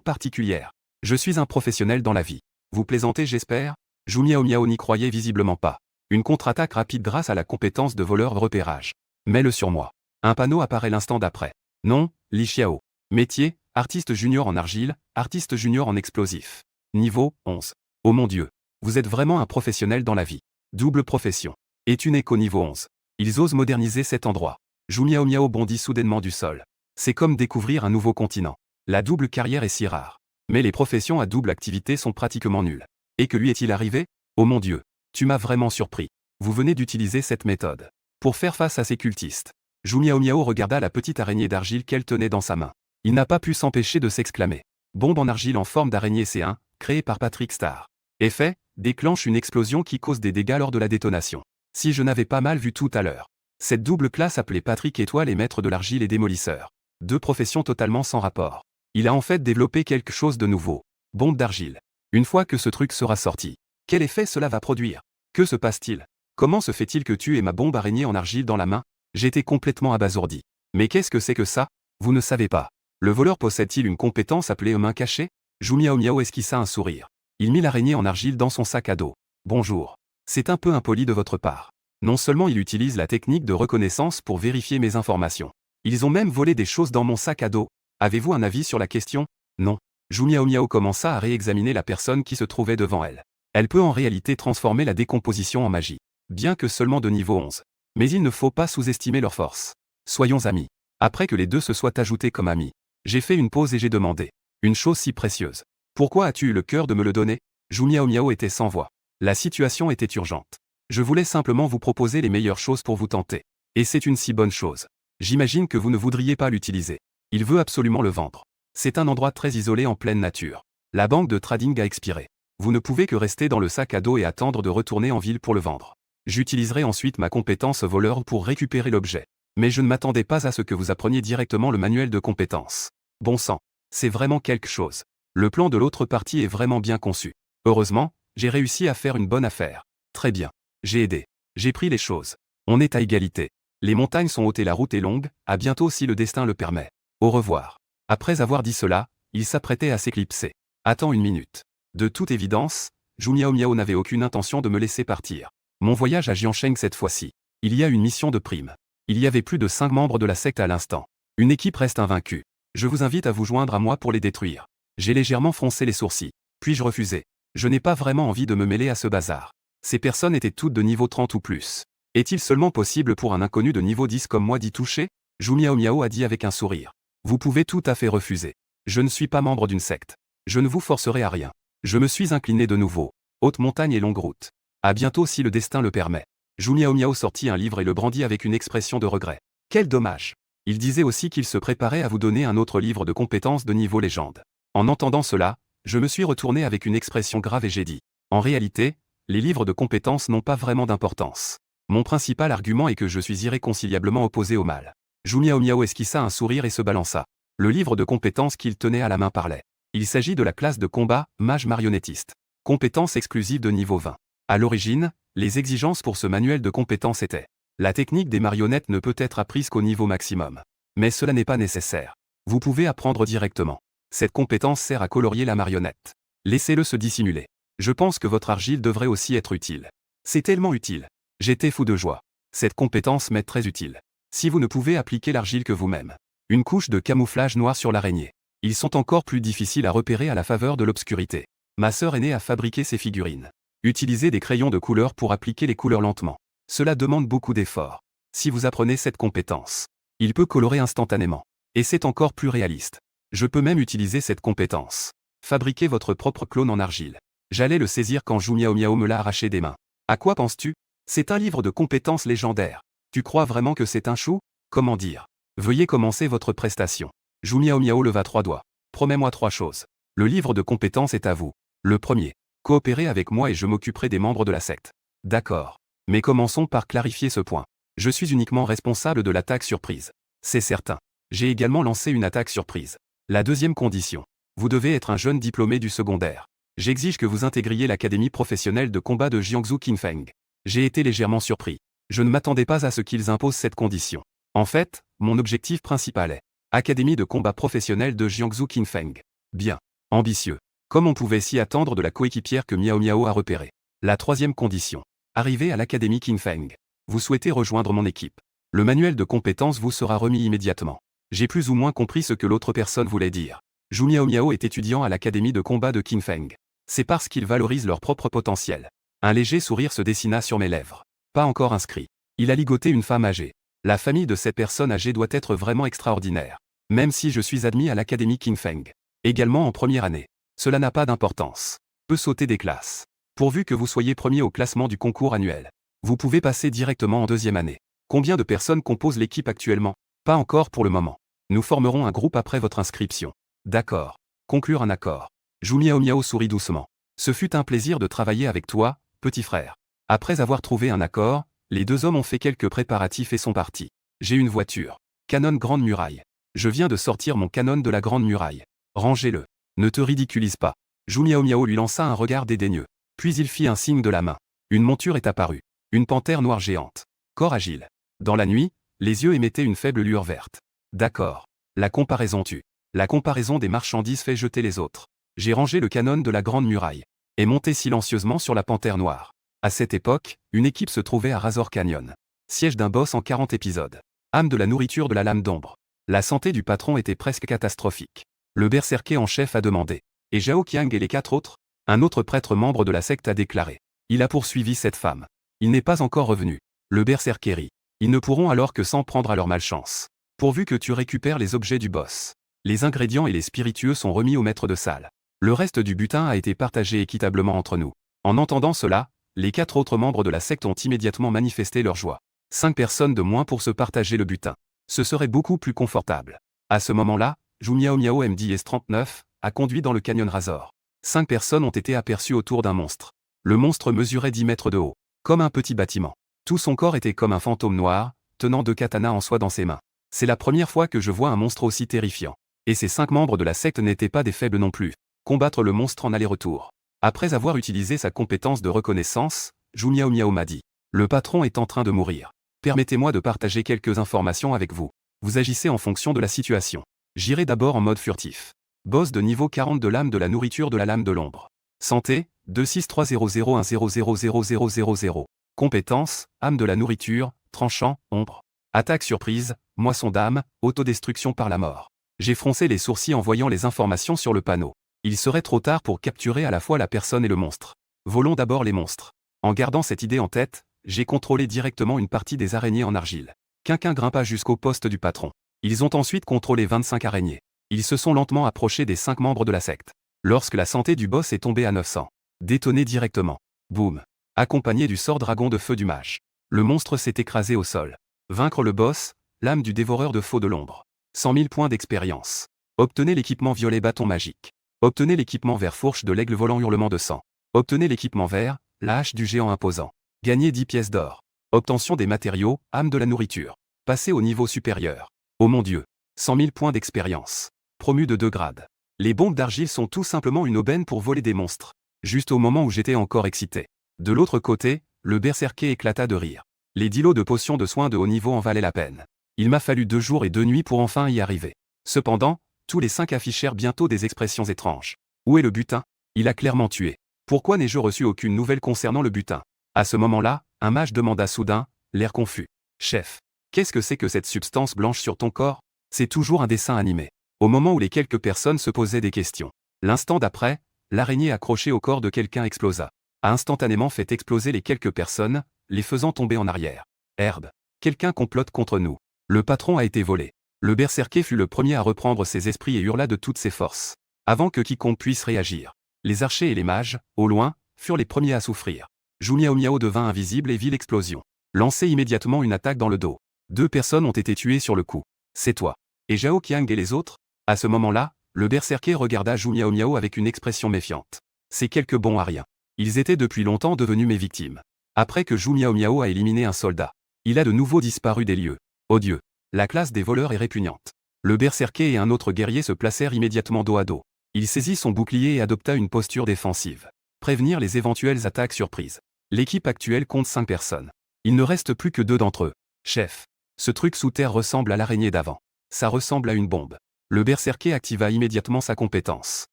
particulière. Je suis un professionnel dans la vie. Vous plaisantez, j'espère? Zhu Miao Miao n'y croyait visiblement pas. Une contre-attaque rapide grâce à la compétence de voleur repérage. Mets-le sur moi. Un panneau apparaît l'instant d'après. Nom, Li Xiao. Métier, artiste junior en argile, artiste junior en explosif. Niveau, 11. Oh mon Dieu. Vous êtes vraiment un professionnel dans la vie. Double profession. Et tu n'es qu'au niveau 11. Ils osent moderniser cet endroit. Zhu Miao Miao bondit soudainement du sol. C'est comme découvrir un nouveau continent. La double carrière est si rare. Mais les professions à double activité sont pratiquement nulles. Et que lui est-il arrivé? Oh mon Dieu. Tu m'as vraiment surpris. Vous venez d'utiliser cette méthode. Pour faire face à ces cultistes. Zhu Miao Miao regarda la petite araignée d'argile qu'elle tenait dans sa main. Il n'a pas pu s'empêcher de s'exclamer. Bombe en argile en forme d'araignée C1, créée par Patrick Star. Effet, déclenche une explosion qui cause des dégâts lors de la détonation. Si je n'avais pas mal vu tout à l'heure. Cette double classe appelée Patrick Étoile est maître de l'argile et démolisseur. 2 professions totalement sans rapport. Il a en fait développé quelque chose de nouveau. Bombe d'argile. Une fois que ce truc sera sorti, quel effet cela va produire? Que se passe-t-il? Comment se fait-il que tu aies ma bombe araignée en argile dans la main? J'étais complètement abasourdi. Mais qu'est-ce que c'est que ça? Vous ne savez pas. Le voleur possède-t-il une compétence appelée main cachée? Zhu Miao Miao esquissa un sourire. Il mit l'araignée en argile dans son sac à dos. Bonjour. C'est un peu impoli de votre part. Non seulement il utilise la technique de reconnaissance pour vérifier mes informations. Ils ont même volé des choses dans mon sac à dos. Avez-vous un avis sur la question? Non. Zhu Miao Miao commença à réexaminer la personne qui se trouvait devant elle. Elle peut en réalité transformer la décomposition en magie. Bien que seulement de niveau 11. Mais il ne faut pas sous-estimer leur force. Soyons amis. Après que les deux se soient ajoutés comme amis, j'ai fait une pause et j'ai demandé. Une chose si précieuse. Pourquoi as-tu eu le cœur de me le donner? Zhu Miao Miao était sans voix. La situation était urgente. Je voulais simplement vous proposer les meilleures choses pour vous tenter. Et c'est une si bonne chose. J'imagine que vous ne voudriez pas l'utiliser. Il veut absolument le vendre. C'est un endroit très isolé en pleine nature. La banque de trading a expiré. Vous ne pouvez que rester dans le sac à dos et attendre de retourner en ville pour le vendre. J'utiliserai ensuite ma compétence voleur pour récupérer l'objet. Mais je ne m'attendais pas à ce que vous appreniez directement le manuel de compétences. Bon sang, c'est vraiment quelque chose. Le plan de l'autre partie est vraiment bien conçu. Heureusement, j'ai réussi à faire une bonne affaire. Très bien. J'ai aidé. J'ai pris les choses. On est à égalité. Les montagnes sont hautes et la route est longue, à bientôt si le destin le permet. Au revoir. Après avoir dit cela, il s'apprêtait à s'éclipser. Attends une minute. De toute évidence, Zhu Miao n'avait aucune intention de me laisser partir. Mon voyage à Jiansheng cette fois-ci. Il y a une mission de prime. Il y avait plus de 5 membres de la secte à l'instant. Une équipe reste invaincue. Je vous invite à vous joindre à moi pour les détruire. J'ai légèrement froncé les sourcils. Puis-je refuser? Je n'ai pas vraiment envie de me mêler à ce bazar. Ces personnes étaient toutes de niveau 30 ou plus. Est-il seulement possible pour un inconnu de niveau 10 comme moi d'y toucher? Zhu Miao a dit avec un sourire. Vous pouvez tout à fait refuser. Je ne suis pas membre d'une secte. Je ne vous forcerai à rien. Je me suis incliné de nouveau. Haute montagne et longue route. À bientôt si le destin le permet. Zhu Miao sortit un livre et le brandit avec une expression de regret. Quel dommage. Il disait aussi qu'il se préparait à vous donner un autre livre de compétences de niveau légende. En entendant cela, je me suis retourné avec une expression grave et j'ai dit. En réalité, les livres de compétences n'ont pas vraiment d'importance. Mon principal argument est que je suis irréconciliablement opposé au mal. Zhu Miao esquissa un sourire et se balança. Le livre de compétences qu'il tenait à la main parlait. Il s'agit de la classe de combat, mage marionnettiste. Compétence exclusive de niveau 20. À l'origine, les exigences pour ce manuel de compétences étaient. La technique des marionnettes ne peut être apprise qu'au niveau maximum. Mais cela n'est pas nécessaire. Vous pouvez apprendre directement. Cette compétence sert à colorier la marionnette. Laissez-le se dissimuler. Je pense que votre argile devrait aussi être utile. C'est tellement utile. J'étais fou de joie. Cette compétence m'est très utile. Si vous ne pouvez appliquer l'argile que vous-même. Une couche de camouflage noir sur l'araignée. Ils sont encore plus difficiles à repérer à la faveur de l'obscurité. Ma sœur aînée a fabriqué ces figurines. Utilisez des crayons de couleur pour appliquer les couleurs lentement. Cela demande beaucoup d'efforts. Si vous apprenez cette compétence, il peut colorer instantanément. Et c'est encore plus réaliste. Je peux même utiliser cette compétence. Fabriquez votre propre clone en argile. J'allais le saisir quand Zhu Miao me l'a arraché des mains. À quoi penses-tu? C'est un livre de compétences légendaires. Tu crois vraiment que c'est un chou? Comment dire? Veuillez commencer votre prestation. Zhu Miao leva 3 doigts. Promets-moi 3 choses. Le livre de compétences est à vous. Le premier. Coopérez avec moi et je m'occuperai des membres de la secte. D'accord. Mais commençons par clarifier ce point. Je suis uniquement responsable de l'attaque surprise. C'est certain. J'ai également lancé une attaque surprise. La deuxième condition. Vous devez être un jeune diplômé du secondaire. J'exige que vous intégriez l'académie professionnelle de combat de Jiangsu Qinfeng. J'ai été légèrement surpris. Je ne m'attendais pas à ce qu'ils imposent cette condition. En fait, mon objectif principal est Académie de combat professionnel de Jiangsu Qinfeng. Bien. Ambitieux. Comme on pouvait s'y attendre de la coéquipière que Miao a repérée. La troisième condition. Arrivé à l'Académie Qinfeng. Vous souhaitez rejoindre mon équipe. Le manuel de compétences vous sera remis immédiatement. J'ai plus ou moins compris ce que l'autre personne voulait dire. Zhu Miao est étudiant à l'Académie de combat de Qinfeng. C'est parce qu'ils valorisent leur propre potentiel. Un léger sourire se dessina sur mes lèvres. Pas encore inscrit. Il a ligoté une femme âgée. La famille de cette personne âgée doit être vraiment extraordinaire. Même si je suis admis à l'Académie Qinfeng. Également en première année. Cela n'a pas d'importance. Peut sauter des classes. Pourvu que vous soyez premier au classement du concours annuel. Vous pouvez passer directement en deuxième année. Combien de personnes composent l'équipe actuellement? Pas encore pour le moment. Nous formerons un groupe après votre inscription. D'accord. Conclure un accord. Zhu Miao sourit doucement. Ce fut un plaisir de travailler avec toi, petit frère. Après avoir trouvé un accord, les deux hommes ont fait quelques préparatifs et sont partis. J'ai une voiture. Canon Grande Muraille. Je viens de sortir mon canon de la Grande Muraille. Rangez-le. Ne te ridiculise pas. Zhu Miao lui lança un regard dédaigneux. Puis il fit un signe de la main. Une monture est apparue. Une panthère noire géante. Corps agile. Dans la nuit, les yeux émettaient une faible lueur verte. D'accord. La comparaison tue. La comparaison des marchandises fait jeter les autres. J'ai rangé le canon de la Grande Muraille. Et monté silencieusement sur la panthère noire. À cette époque, une équipe se trouvait à Razor Canyon. Siège d'un boss en 40 épisodes. Âme de la nourriture de la lame d'ombre. La santé du patron était presque catastrophique. Le berserker en chef a demandé. Et Zhao Qiang et les 4 autres? Un autre prêtre membre de la secte a déclaré. Il a poursuivi cette femme. Il n'est pas encore revenu. Le berserker rit. Ils ne pourront alors que s'en prendre à leur malchance. Pourvu que tu récupères les objets du boss. Les ingrédients et les spiritueux sont remis au maître de salle. Le reste du butin a été partagé équitablement entre nous. En entendant cela, les 4 autres membres de la secte ont immédiatement manifesté leur joie. 5 personnes de moins pour se partager le butin. Ce serait beaucoup plus confortable. À ce moment-là, Zhu Miao MDS 39 a conduit dans le canyon Razor. 5 personnes ont été aperçues autour d'un monstre. Le monstre mesurait 10 mètres de haut, comme un petit bâtiment. Tout son corps était comme un fantôme noir, tenant 2 katanas en soie dans ses mains. C'est la première fois que je vois un monstre aussi terrifiant. Et ces 5 membres de la secte n'étaient pas des faibles non plus. Combattre le monstre en aller-retour. Après avoir utilisé sa compétence de reconnaissance, Zhu Miao Miao m'a dit. Le patron est en train de mourir. Permettez-moi de partager quelques informations avec vous. Vous agissez en fonction de la situation. J'irai d'abord en mode furtif. Boss de niveau 40 de l'âme de la nourriture de la lame de l'ombre. Santé, 2630010000000. Compétences, âme de la nourriture, tranchant, ombre. Attaque surprise, moisson d'âme, autodestruction par la mort. J'ai froncé les sourcils en voyant les informations sur le panneau. Il serait trop tard pour capturer à la fois la personne et le monstre. Volons d'abord les monstres. En gardant cette idée en tête, j'ai contrôlé directement une partie des araignées en argile. Quelqu'un grimpa jusqu'au poste du patron. Ils ont ensuite contrôlé 25 araignées. Ils se sont lentement approchés des 5 membres de la secte. Lorsque la santé du boss est tombée à 900. Détonné directement. Boum. Accompagné du sort dragon de feu du mage. Le monstre s'est écrasé au sol. Vaincre le boss, l'âme du dévoreur de faux de l'ombre. 100 000 points d'expérience. Obtenez l'équipement violet bâton magique. Obtenez l'équipement vert fourche de l'aigle volant hurlement de sang. Obtenez l'équipement vert, la hache du géant imposant. Gagnez 10 pièces d'or. Obtention des matériaux, âme de la nourriture. Passez au niveau supérieur. Oh mon Dieu. 100 000 points d'expérience. Promu de 2 grades. Les bombes d'argile sont tout simplement une aubaine pour voler des monstres. Juste au moment où j'étais encore excité. De l'autre côté, le berserker éclata de rire. Les 10 lots de potions de soins de haut niveau en valaient la peine. Il m'a fallu 2 jours et 2 nuits pour enfin y arriver. Cependant, tous les 5 affichèrent bientôt des expressions étranges. Où est le butin? Il a clairement tué. Pourquoi n'ai-je reçu aucune nouvelle concernant le butin? À ce moment-là, un mage demanda soudain, l'air confus. Chef, qu'est-ce que c'est que cette substance blanche sur ton corps? C'est toujours un dessin animé. Au moment où les quelques personnes se posaient des questions. L'instant d'après, l'araignée accrochée au corps de quelqu'un explosa. A instantanément fait exploser les quelques personnes, les faisant tomber en arrière. Herbe. Quelqu'un complote contre nous. Le patron a été volé. Le berserker fut le premier à reprendre ses esprits et hurla de toutes ses forces. Avant que quiconque puisse réagir. Les archers et les mages, au loin, furent les premiers à souffrir. Zhu Miao Miao devint invisible et vit l'explosion. Lancez immédiatement une attaque dans le dos. 2 personnes ont été tuées sur le coup. C'est toi. Et Zhao Qiang et les autres? À ce moment-là, le berserker regarda Zhu Miao Miao avec une expression méfiante. Ces quelques bons à rien. Ils étaient depuis longtemps devenus mes victimes. Après que Zhu Miao Miao a éliminé un soldat, il a de nouveau disparu des lieux. Oh Dieu. La classe des voleurs est répugnante. Le berserker et un autre guerrier se placèrent immédiatement dos à dos. Il saisit son bouclier et adopta une posture défensive. Prévenir les éventuelles attaques surprises. L'équipe actuelle compte 5 personnes. Il ne reste plus que 2 d'entre eux. Chef. Ce truc sous terre ressemble à l'araignée d'avant. Ça ressemble à une bombe. Le berserker activa immédiatement sa compétence.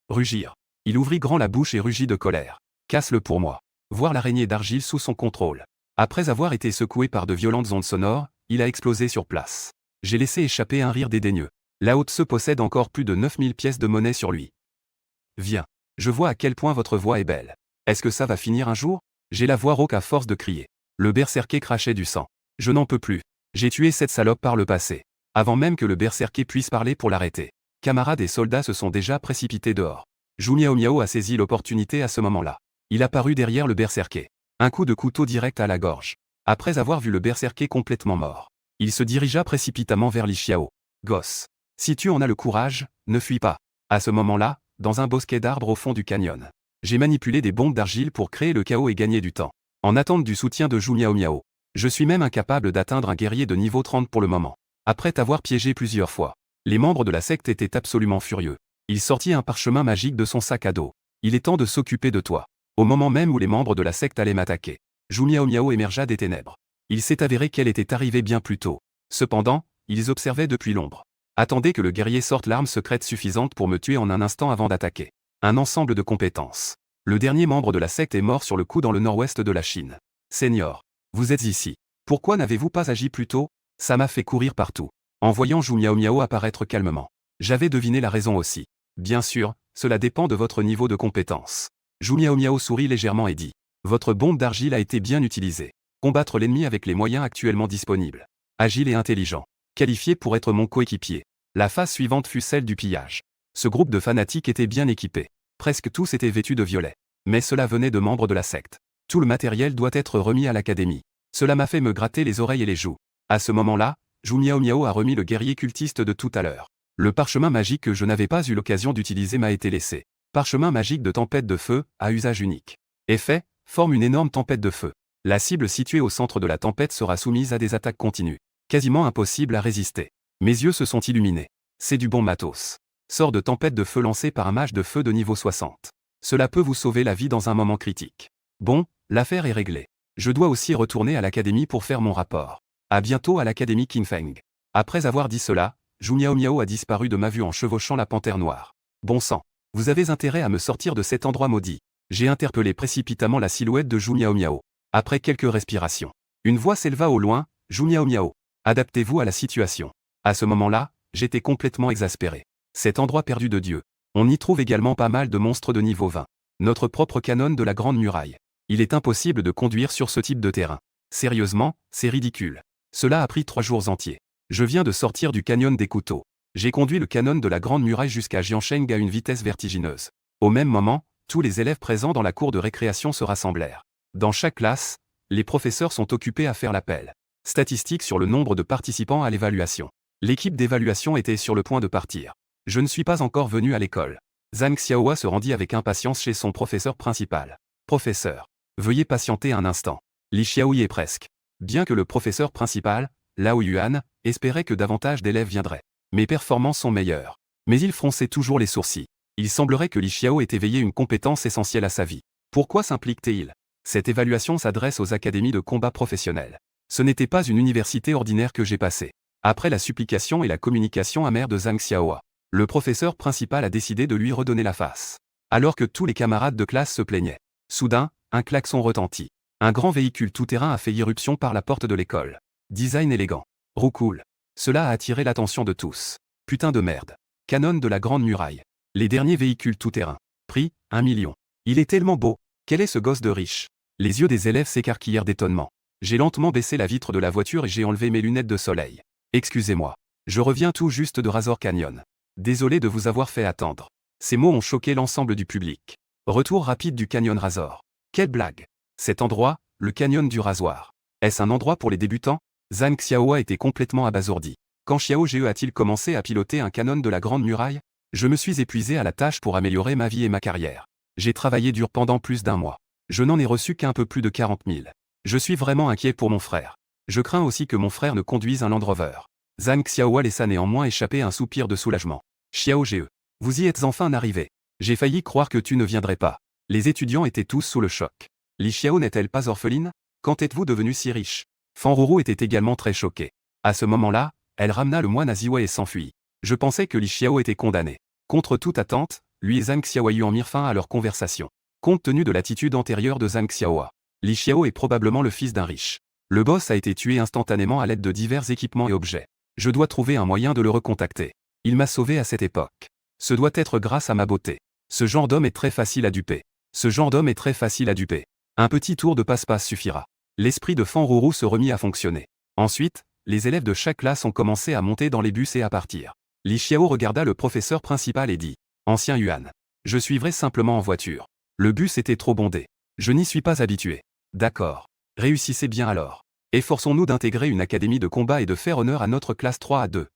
Rugir. Il ouvrit grand la bouche et rugit de colère. Casse-le pour moi. Voir l'araignée d'argile sous son contrôle. Après avoir été secoué par de violentes ondes sonores, il a explosé sur place. J'ai laissé échapper un rire dédaigneux. Lao Tse possède encore plus de 9000 pièces de monnaie sur lui. Viens. Je vois à quel point votre voix est belle. Est-ce que ça va finir un jour? J'ai la voix rauque à force de crier. Le berserker crachait du sang. Je n'en peux plus. J'ai tué cette salope par le passé. Avant même que le berserker puisse parler pour l'arrêter. Camarades et soldats se sont déjà précipités dehors. Zhu Miao Miao a saisi l'opportunité à ce moment-là. Il apparut derrière le berserker. Un coup de couteau direct à la gorge. Après avoir vu le berserker complètement mort, il se dirigea précipitamment vers Li Xiao. Gosse. Si tu en as le courage, ne fuis pas. À ce moment-là, dans un bosquet d'arbres au fond du canyon, j'ai manipulé des bombes d'argile pour créer le chaos et gagner du temps. En attente du soutien de Zhu Miao Miao. Je suis même incapable d'atteindre un guerrier de niveau 30 pour le moment. Après t'avoir piégé plusieurs fois, les membres de la secte étaient absolument furieux. Il sortit un parchemin magique de son sac à dos. Il est temps de s'occuper de toi. Au moment même où les membres de la secte allaient m'attaquer, Zhu Miao Miao émergea des ténèbres. Il s'est avéré qu'elle était arrivée bien plus tôt. Cependant, ils observaient depuis l'ombre. Attendez que le guerrier sorte l'arme secrète suffisante pour me tuer en un instant avant d'attaquer. Un ensemble de compétences. Le dernier membre de la secte est mort sur le coup dans le nord-ouest de la Chine. Seigneur, vous êtes ici. Pourquoi n'avez-vous pas agi plus tôt? Ça m'a fait courir partout. En voyant Zhu Miao Miao apparaître calmement. J'avais deviné la raison aussi. Bien sûr, cela dépend de votre niveau de compétence. Zhu Miao Miao sourit légèrement et dit. Votre bombe d'argile a été bien utilisée. Combattre l'ennemi avec les moyens actuellement disponibles. Agile et intelligent. Qualifié pour être mon coéquipier. La phase suivante fut celle du pillage. Ce groupe de fanatiques était bien équipé. Presque tous étaient vêtus de violet. Mais cela venait de membres de la secte. Tout le matériel doit être remis à l'académie. Cela m'a fait me gratter les oreilles et les joues. À ce moment-là, Zhu Miao Miao a remis le guerrier cultiste de tout à l'heure. Le parchemin magique que je n'avais pas eu l'occasion d'utiliser m'a été laissé. Parchemin magique de tempête de feu, à usage unique. Effet, forme une énorme tempête de feu. La cible située au centre de la tempête sera soumise à des attaques continues. Quasiment impossible à résister. Mes yeux se sont illuminés. C'est du bon matos. Sort de tempête de feu lancé par un mage de feu de niveau 60. Cela peut vous sauver la vie dans un moment critique. Bon, l'affaire est réglée. Je dois aussi retourner à l'académie pour faire mon rapport. À bientôt à l'académie King Feng. Après avoir dit cela, Zhu Miao Miao a disparu de ma vue en chevauchant la panthère noire. Bon sang. Vous avez intérêt à me sortir de cet endroit maudit. J'ai interpellé précipitamment la silhouette de Zhu Miao Miao. Après quelques respirations, une voix s'éleva au loin, Zhu Miao Miao. Adaptez-vous à la situation. À ce moment-là, j'étais complètement exaspéré. Cet endroit perdu de Dieu. On y trouve également pas mal de monstres de niveau 20. Notre propre canon de la Grande Muraille. Il est impossible de conduire sur ce type de terrain. Sérieusement, c'est ridicule. Cela a pris 3 jours entiers. Je viens de sortir du canyon des couteaux. J'ai conduit le canon de la Grande Muraille jusqu'à Jiansheng à une vitesse vertigineuse. Au même moment, tous les élèves présents dans la cour de récréation se rassemblèrent. Dans chaque classe, les professeurs sont occupés à faire l'appel. Statistiques sur le nombre de participants à l'évaluation. L'équipe d'évaluation était sur le point de partir. Je ne suis pas encore venu à l'école. Zhang Xiaohua se rendit avec impatience chez son professeur principal. Professeur, veuillez patienter un instant. Li Xiao y est presque. Bien que le professeur principal, Lao Yuan, espérait que davantage d'élèves viendraient. Mes performances sont meilleures. Mais il fronçait toujours les sourcils. Il semblerait que Li Xiao ait éveillé une compétence essentielle à sa vie. Pourquoi s'implique-t-il? Cette évaluation s'adresse aux académies de combat professionnels. Ce n'était pas une université ordinaire que j'ai passée. Après la supplication et la communication amère de Zhang Xiaohua, le professeur principal a décidé de lui redonner la face. Alors que tous les camarades de classe se plaignaient. Soudain, un klaxon retentit. Un grand véhicule tout-terrain a fait irruption par la porte de l'école. Design élégant. Roue cool. Cela a attiré l'attention de tous. Putain de merde. Canon de la Grande Muraille. Les derniers véhicules tout-terrain. Prix, 1 million. Il est tellement beau. Quel est ce gosse de riche? Les yeux des élèves s'écarquillèrent d'étonnement. J'ai lentement baissé la vitre de la voiture et j'ai enlevé mes lunettes de soleil. Excusez-moi. Je reviens tout juste de Razor Canyon. Désolé de vous avoir fait attendre. Ces mots ont choqué l'ensemble du public. Retour rapide du canyon Razor. Quelle blague. Cet endroit, le canyon du rasoir. Est-ce un endroit pour les débutants? Zhang Xiaohua était complètement abasourdi. Quand Xiao Ge a-t-il commencé à piloter un canon de la Grande Muraille? Je me suis épuisé à la tâche pour améliorer ma vie et ma carrière. J'ai travaillé dur pendant plus d'1 mois. Je n'en ai reçu qu'un peu plus de 40 000. Je suis vraiment inquiet pour mon frère. Je crains aussi que mon frère ne conduise un Land Rover. Zhang Xiaohua laissa néanmoins échapper un soupir de soulagement. Xiao Ge, vous y êtes enfin arrivé. J'ai failli croire que tu ne viendrais pas. Les étudiants étaient tous sous le choc. Li Xiao n'est-elle pas orpheline? Quand êtes-vous devenu si riche? Fan Ruru était également très choquée. À ce moment-là, elle ramena le moine à Ziwei et s'enfuit. Je pensais que Li Xiao était condamné. Contre toute attente, lui et Zhang Xiaoyu en mirent fin à leur conversation. Compte tenu de l'attitude antérieure de Zhang Xiaohua, Li Xiao est probablement le fils d'un riche. Le boss a été tué instantanément à l'aide de divers équipements et objets. Je dois trouver un moyen de le recontacter. Il m'a sauvé à cette époque. Ce doit être grâce à ma beauté. Ce genre d'homme est très facile à duper. Ce genre d'homme est très facile à duper. Un petit tour de passe-passe suffira. L'esprit de Fan Ruru se remit à fonctionner. Ensuite, les élèves de chaque classe ont commencé à monter dans les bus et à partir. Li Xiao regarda le professeur principal et dit « Ancien Yuan, je suivrai simplement en voiture. Le bus était trop bondé. Je n'y suis pas habitué. D'accord. Réussissez bien alors. Efforçons-nous d'intégrer une académie de combat et de faire honneur à notre classe 3 à 2.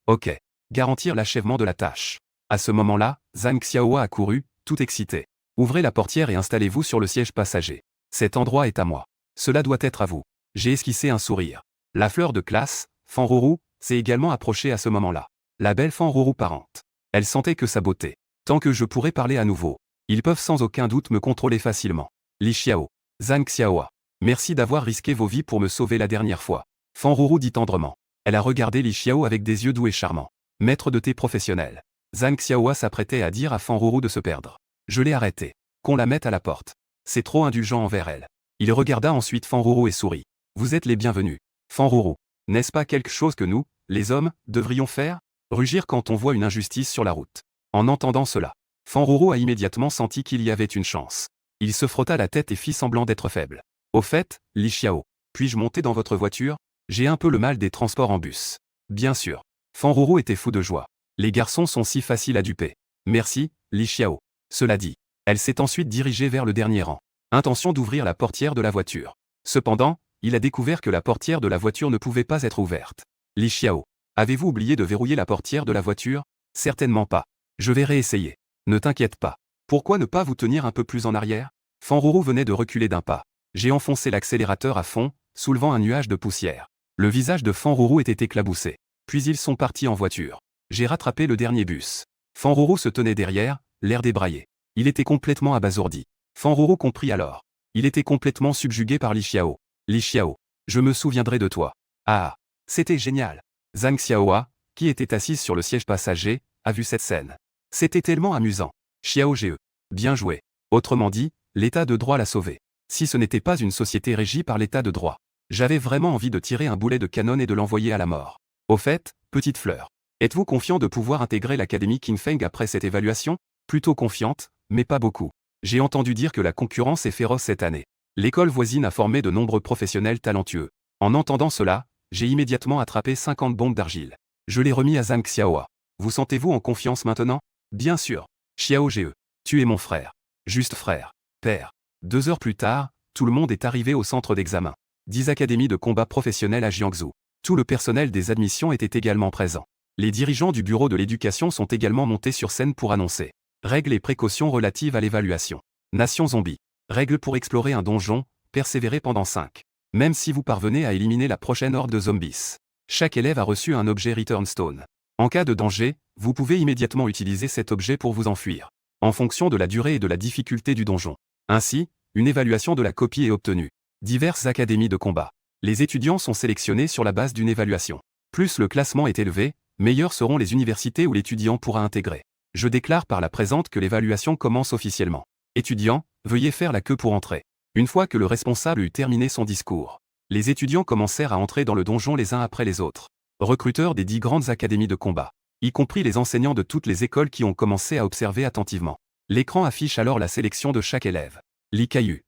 Ok. Garantir l'achèvement de la tâche. » À ce moment-là, Zhang Xiaohua accourut, tout excité. « Ouvrez la portière et installez-vous sur le siège passager. Cet endroit est à moi. Cela doit être à vous. » J'ai esquissé un sourire. La fleur de classe, Fan Ruru, s'est également approchée à ce moment-là. La belle Fan Ruru parente. Elle sentait que sa beauté. Tant que je pourrais parler à nouveau. Ils peuvent sans aucun doute me contrôler facilement. Li Xiao. Zhang Xiaohua. Merci d'avoir risqué vos vies pour me sauver la dernière fois. Fan Ruru dit tendrement. Elle a regardé Li Xiao avec des yeux doux et charmants. Maître de thé professionnel. Zhang Xiaohua s'apprêtait à dire à Fan Ruru de se perdre. Je l'ai arrêté. Qu'on la mette à la porte. C'est trop indulgent envers elle. Il regarda ensuite Fan Ruru et sourit. Vous êtes les bienvenus. Fan Ruru. N'est-ce pas quelque chose que nous, les hommes, devrions faire? Rugir quand on voit une injustice sur la route. En entendant cela, Fan Ruru a immédiatement senti qu'il y avait une chance. Il se frotta la tête et fit semblant d'être faible. Au fait, Li Xiao, puis-je monter dans votre voiture? J'ai un peu le mal des transports en bus. Bien sûr. Fan Ruru était fou de joie. Les garçons sont si faciles à duper. Merci, Li Xiao. Cela dit, elle s'est ensuite dirigée vers le dernier rang. Intention d'ouvrir la portière de la voiture. Cependant, il a découvert que la portière de la voiture ne pouvait pas être ouverte. Li Xiao, avez-vous oublié de verrouiller la portière de la voiture? Certainement pas. Je vais réessayer. Ne t'inquiète pas. Pourquoi ne pas vous tenir un peu plus en arrière? Fanruru venait de reculer d'un pas. J'ai enfoncé l'accélérateur à fond, soulevant un nuage de poussière. Le visage de Fanruru était éclaboussé. Puis ils sont partis en voiture. J'ai rattrapé le dernier bus. Fanruru se tenait derrière, l'air débraillé. Il était complètement abasourdi. Fanruru comprit alors. Il était complètement subjugué par Li Xiao. Li Xiao, je me souviendrai de toi. Ah, c'était génial. Zhang Xiaohua, qui était assise sur le siège passager, a vu cette scène. C'était tellement amusant. Xiao Ge. Bien joué. Autrement dit, l'état de droit l'a sauvé. Si ce n'était pas une société régie par l'état de droit. J'avais vraiment envie de tirer un boulet de canon et de l'envoyer à la mort. Au fait, petite fleur. Êtes-vous confiant de pouvoir intégrer l'académie King Feng après cette évaluation? Plutôt confiante, mais pas beaucoup. J'ai entendu dire que la concurrence est féroce cette année. L'école voisine a formé de nombreux professionnels talentueux. En entendant cela, j'ai immédiatement attrapé 50 bombes d'argile. Je l'ai remis à Zhang Xiaohua. Vous sentez-vous en confiance maintenant? Bien sûr. Xiao Ge. Tu es mon frère. Juste frère. Père. 2 heures plus tard, tout le monde est arrivé au centre d'examen. 10 académies de combat professionnelles à Jiangsu. Tout le personnel des admissions était également présent. Les dirigeants du bureau de l'éducation sont également montés sur scène pour annoncer règles et précautions relatives à l'évaluation. Nation zombie. Règles pour explorer un donjon, persévérer pendant 5. Même si vous parvenez à éliminer la prochaine horde de zombies. Chaque élève a reçu un objet Return Stone. En cas de danger, vous pouvez immédiatement utiliser cet objet pour vous enfuir. En fonction de la durée et de la difficulté du donjon. Ainsi, une évaluation de la copie est obtenue. Diverses académies de combat. Les étudiants sont sélectionnés sur la base d'une évaluation. Plus le classement est élevé, meilleures seront les universités où l'étudiant pourra intégrer. Je déclare par la présente que l'évaluation commence officiellement. Étudiants, veuillez faire la queue pour entrer. Une fois que le responsable eut terminé son discours, les étudiants commencèrent à entrer dans le donjon les uns après les autres. Recruteurs des 10 grandes académies de combat, y compris les enseignants de toutes les écoles qui ont commencé à observer attentivement. L'écran affiche alors la sélection de chaque élève. Li Kaiyu.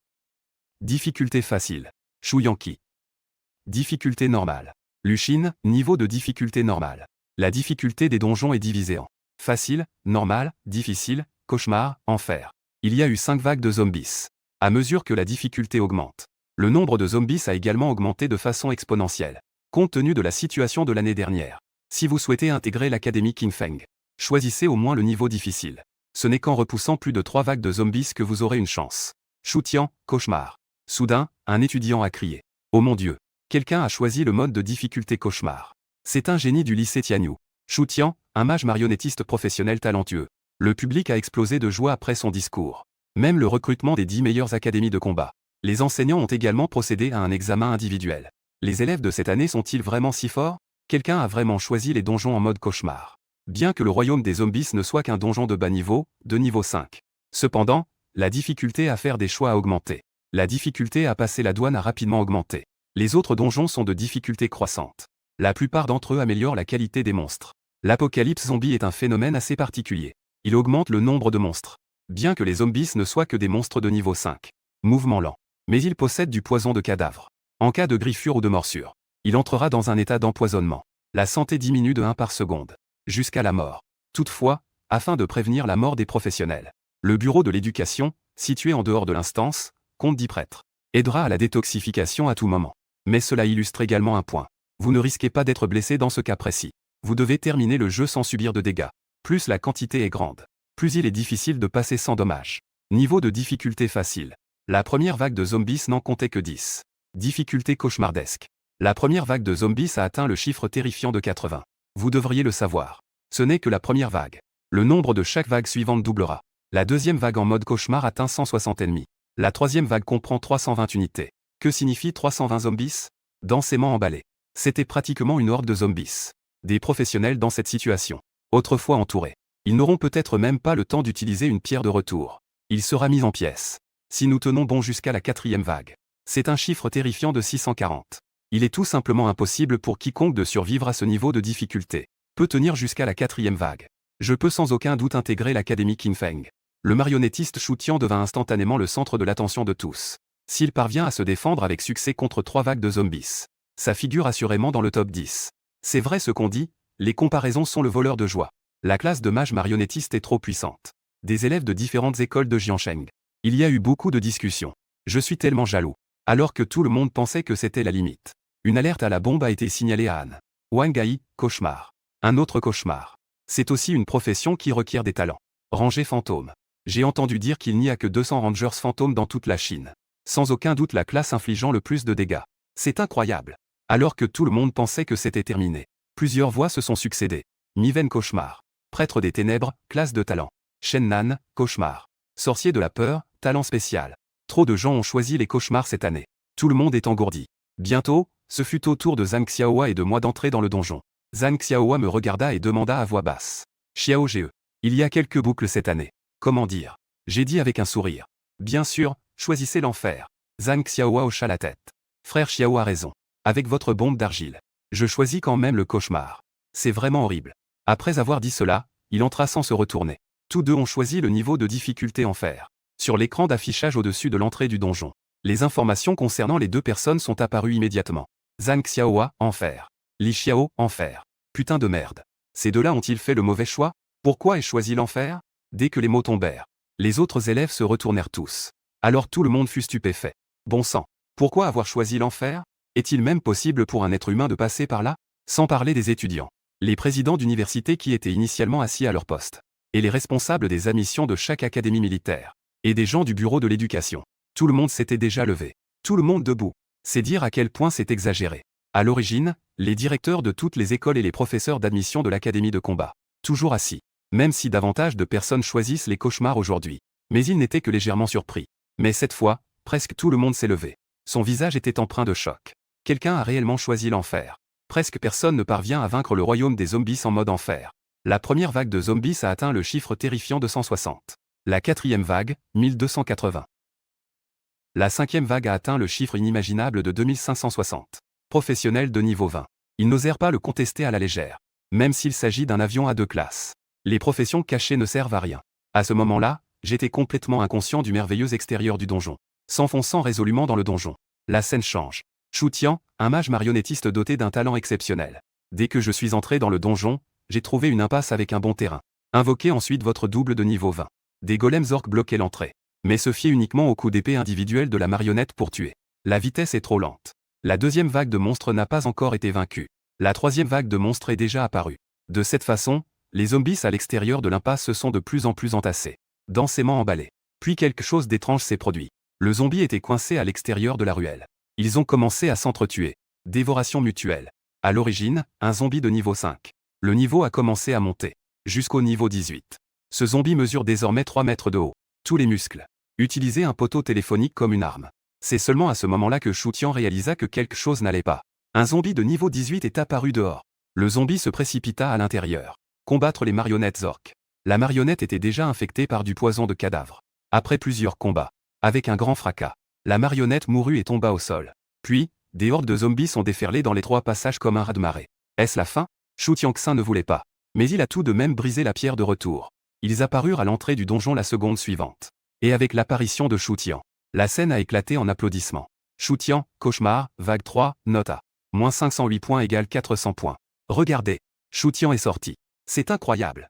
Difficulté facile. Shu Yanqi. Difficulté normale. Luchine, niveau de difficulté normale. La difficulté des donjons est divisée en facile, normal, difficile, cauchemar, enfer. Il y a eu 5 vagues de zombies. À mesure que la difficulté augmente, le nombre de zombies a également augmenté de façon exponentielle. Compte tenu de la situation de l'année dernière, si vous souhaitez intégrer l'académie King Feng, choisissez au moins le niveau difficile. Ce n'est qu'en repoussant plus de 3 vagues de zombies que vous aurez une chance. Shutian, cauchemar. Soudain, un étudiant a crié. Oh mon Dieu! Quelqu'un a choisi le mode de difficulté cauchemar. C'est un génie du lycée Tianyu. Shutian, un mage marionnettiste professionnel talentueux. Le public a explosé de joie après son discours. Même le recrutement des 10 meilleures académies de combat. Les enseignants ont également procédé à un examen individuel. Les élèves de cette année sont-ils vraiment si forts? Quelqu'un a vraiment choisi les donjons en mode cauchemar. Bien que le royaume des zombies ne soit qu'un donjon de bas niveau, de niveau 5. Cependant, la difficulté à faire des choix a augmenté. La difficulté à passer la douane a rapidement augmenté. Les autres donjons sont de difficulté croissante. La plupart d'entre eux améliorent la qualité des monstres. L'apocalypse zombie est un phénomène assez particulier. Il augmente le nombre de monstres. Bien que les zombies ne soient que des monstres de niveau 5. Mouvement lent. Mais ils possèdent du poison de cadavre. En cas de griffure ou de morsure, il entrera dans un état d'empoisonnement. La santé diminue de 1 par seconde. Jusqu'à la mort. Toutefois, afin de prévenir la mort des professionnels, le bureau de l'éducation, situé en dehors de l'instance, compte 10 prêtres, aidera à la détoxification à tout moment. Mais cela illustre également un point. Vous ne risquez pas d'être blessé dans ce cas précis. Vous devez terminer le jeu sans subir de dégâts. Plus la quantité est grande, plus il est difficile de passer sans dommages. Niveau de difficulté facile. La première vague de zombies n'en comptait que 10. Difficulté cauchemardesque. La première vague de zombies a atteint le chiffre terrifiant de 80. Vous devriez le savoir. Ce n'est que la première vague. Le nombre de chaque vague suivante doublera. La deuxième vague en mode cauchemar atteint 160 ennemis. La troisième vague comprend 320 unités. Que signifie 320 zombies? Densément emballés. C'était pratiquement une horde de zombies. Des professionnels dans cette situation. Autrefois entourés. Ils n'auront peut-être même pas le temps d'utiliser une pierre de retour. Il sera mis en pièces. Si nous tenons bon jusqu'à la 4e vague. C'est un chiffre terrifiant de 640. Il est tout simplement impossible pour quiconque de survivre à ce niveau de difficulté. Peut tenir jusqu'à la 4e vague. Je peux sans aucun doute intégrer l'académie King Feng. Le marionnettiste Shutian devint instantanément le centre de l'attention de tous. S'il parvient à se défendre avec succès contre 3 vagues de zombies, ça figure assurément dans le top 10. C'est vrai ce qu'on dit, les comparaisons sont le voleur de joie. La classe de mage marionnettiste est trop puissante. Des élèves de différentes écoles de Jiansheng. Il y a eu beaucoup de discussions. Je suis tellement jaloux. Alors que tout le monde pensait que c'était la limite. Une alerte à la bombe a été signalée à Han. Wangai, cauchemar. Un autre cauchemar. C'est aussi une profession qui requiert des talents. Rangée fantôme. J'ai entendu dire qu'il n'y a que 200 Rangers fantômes dans toute la Chine. Sans aucun doute la classe infligeant le plus de dégâts. C'est incroyable. Alors que tout le monde pensait que c'était terminé. Plusieurs voix se sont succédées. Niven cauchemar. Prêtre des ténèbres, classe de talent. Shen Nan, cauchemar. Sorcier de la peur, talent spécial. Trop de gens ont choisi les cauchemars cette année. Tout le monde est engourdi. Bientôt, ce fut au tour de Zhang Xiaohua et de moi d'entrer dans le donjon. Zhang Xiaohua me regarda et demanda à voix basse. Xiao Ge. Il y a quelques boucles cette année. Comment dire? J'ai dit avec un sourire. Bien sûr, choisissez l'enfer. Zhang Xiaohua hocha la tête. Frère Xiao a raison. Avec votre bombe d'argile. Je choisis quand même le cauchemar. C'est vraiment horrible. Après avoir dit cela, il entra sans se retourner. Tous deux ont choisi le niveau de difficulté enfer. Sur l'écran d'affichage au-dessus de l'entrée du donjon, les informations concernant les deux personnes sont apparues immédiatement. Zhang Xiaohua, enfer. Li Xiao, enfer. Putain de merde. Ces deux-là ont-ils fait le mauvais choix? Pourquoi ai-je choisi l'enfer? Dès que les mots tombèrent, les autres élèves se retournèrent tous. Alors tout le monde fut stupéfait. Bon sang. Pourquoi avoir choisi l'enfer? Est-il même possible pour un être humain de passer par là? Sans parler des étudiants. Les présidents d'université qui étaient initialement assis à leur poste. Et les responsables des admissions de chaque académie militaire. Et des gens du bureau de l'éducation. Tout le monde s'était déjà levé. Tout le monde debout. C'est dire à quel point c'est exagéré. À l'origine, les directeurs de toutes les écoles et les professeurs d'admission de l'académie de combat. Toujours assis. Même si davantage de personnes choisissent les cauchemars aujourd'hui. Mais ils n'étaient que légèrement surpris. Mais cette fois, presque tout le monde s'est levé. Son visage était empreint de choc. Quelqu'un a réellement choisi l'enfer. Presque personne ne parvient à vaincre le royaume des zombies en mode enfer. La première vague de zombies a atteint le chiffre terrifiant de 160. La quatrième vague, 1280. La cinquième vague a atteint le chiffre inimaginable de 2560. Professionnels de niveau 20. Ils n'osèrent pas le contester à la légère. Même s'il s'agit d'un avion à deux classes. Les professions cachées ne servent à rien. À ce moment-là, j'étais complètement inconscient du merveilleux extérieur du donjon. S'enfonçant résolument dans le donjon. La scène change. Shu Tian, un mage marionnettiste doté d'un talent exceptionnel. Dès que je suis entré dans le donjon, j'ai trouvé une impasse avec un bon terrain. Invoquez ensuite votre double de niveau 20. Des golems orques bloquaient l'entrée. Mais se fiez uniquement au coup d'épée individuel de la marionnette pour tuer. La vitesse est trop lente. La deuxième vague de monstres n'a pas encore été vaincue. La troisième vague de monstres est déjà apparue. De cette façon, les zombies à l'extérieur de l'impasse se sont de plus en plus entassés. Densément emballés. Puis quelque chose d'étrange s'est produit. Le zombie était coincé à l'extérieur de la ruelle. Ils ont commencé à s'entretuer. Dévoration mutuelle. À l'origine, un zombie de niveau 5. Le niveau a commencé à monter. Jusqu'au niveau 18. Ce zombie mesure désormais 3 mètres de haut. Tous les muscles. Utilisez un poteau téléphonique comme une arme. C'est seulement à ce moment-là que Shu Tian réalisa que quelque chose n'allait pas. Un zombie de niveau 18 est apparu dehors. Le zombie se précipita à l'intérieur. Combattre les marionnettes orques. La marionnette était déjà infectée par du poison de cadavre. Après plusieurs combats, avec un grand fracas, la marionnette mourut et tomba au sol. Puis, des hordes de zombies sont déferlées dans les trois passages comme un raz-de-marée. Est-ce la fin? Shu Tianxin ne voulait pas. Mais il a tout de même brisé la pierre de retour. Ils apparurent à l'entrée du donjon la seconde suivante. Et avec l'apparition de Shu Tian, la scène a éclaté en applaudissements. Shu Tian, cauchemar, vague 3, nota. Moins 508 points égale 400 points. Regardez, Shu Tian est sorti. C'est incroyable.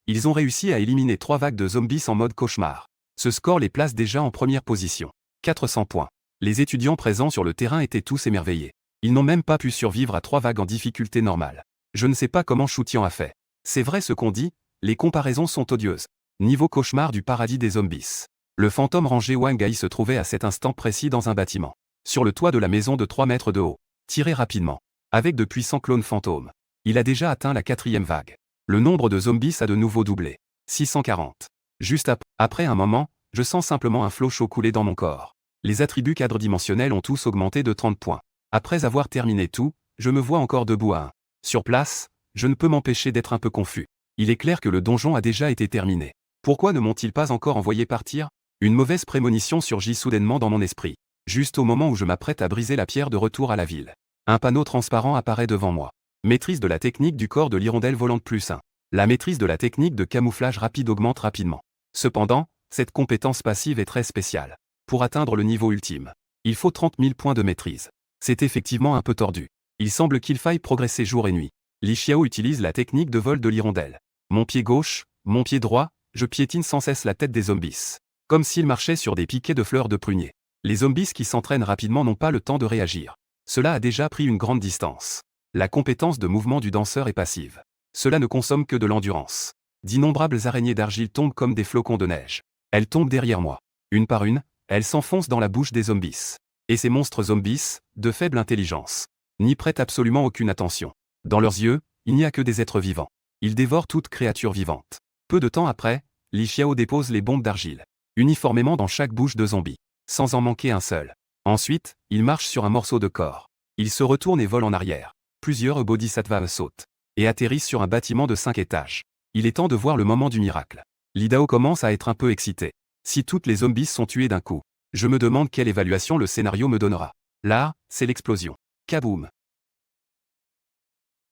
Ils ont réussi à éliminer 3 vagues de zombies en mode cauchemar. Ce score les place déjà en première position. 400 points. Les étudiants présents sur le terrain étaient tous émerveillés. Ils n'ont même pas pu survivre à 3 vagues en difficulté normale. Je ne sais pas comment Shu Tian a fait. C'est vrai ce qu'on dit, les comparaisons sont odieuses. Niveau cauchemar du paradis des zombies. Le fantôme rangé Wang Ai se trouvait à cet instant précis dans un bâtiment. Sur le toit de la maison de 3 mètres de haut. Tiré rapidement. Avec de puissants clones fantômes. Il a déjà atteint la 4e vague. Le nombre de zombies a de nouveau doublé. 640. Juste après un moment, je sens simplement un flot chaud couler dans mon corps. Les attributs quadridimensionnels ont tous augmenté de 30 points. Après avoir terminé tout, je me vois encore debout à 1. Sur place, je ne peux m'empêcher d'être un peu confus. Il est clair que le donjon a déjà été terminé. Pourquoi ne m'ont-ils pas encore envoyé partir? Une mauvaise prémonition surgit soudainement dans mon esprit. Juste au moment où je m'apprête à briser la pierre de retour à la ville. Un panneau transparent apparaît devant moi. Maîtrise de la technique du corps de l'hirondelle volante +1. La maîtrise de la technique de camouflage rapide augmente rapidement. Cependant, cette compétence passive est très spéciale. Pour atteindre le niveau ultime, il faut 30 000 points de maîtrise. C'est effectivement un peu tordu. Il semble qu'il faille progresser jour et nuit. Li Xiao utilise la technique de vol de l'hirondelle. Mon pied gauche, mon pied droit, je piétine sans cesse la tête des zombies. Comme s'ils marchaient sur des piquets de fleurs de prunier. Les zombies qui s'entraînent rapidement n'ont pas le temps de réagir. Cela a déjà pris une grande distance. La compétence de mouvement du danseur est passive. Cela ne consomme que de l'endurance. D'innombrables araignées d'argile tombent comme des flocons de neige. Elles tombent derrière moi. Une par une, elles s'enfoncent dans la bouche des zombies. Et ces monstres zombies, de faible intelligence, n'y prêtent absolument aucune attention. Dans leurs yeux, il n'y a que des êtres vivants. Ils dévorent toute créature vivante. Peu de temps après, Li Xiao dépose les bombes d'argile, uniformément dans chaque bouche de zombie, sans en manquer un seul. Ensuite, il marche sur un morceau de corps. Il se retourne et vole en arrière. Plusieurs bodhisattvas sautent et atterrissent sur un bâtiment de 5 étages. Il est temps de voir le moment du miracle. Li Dao commence à être un peu excité. Si toutes les zombies sont tuées d'un coup, je me demande quelle évaluation le scénario me donnera. Là, c'est l'explosion. Kaboum!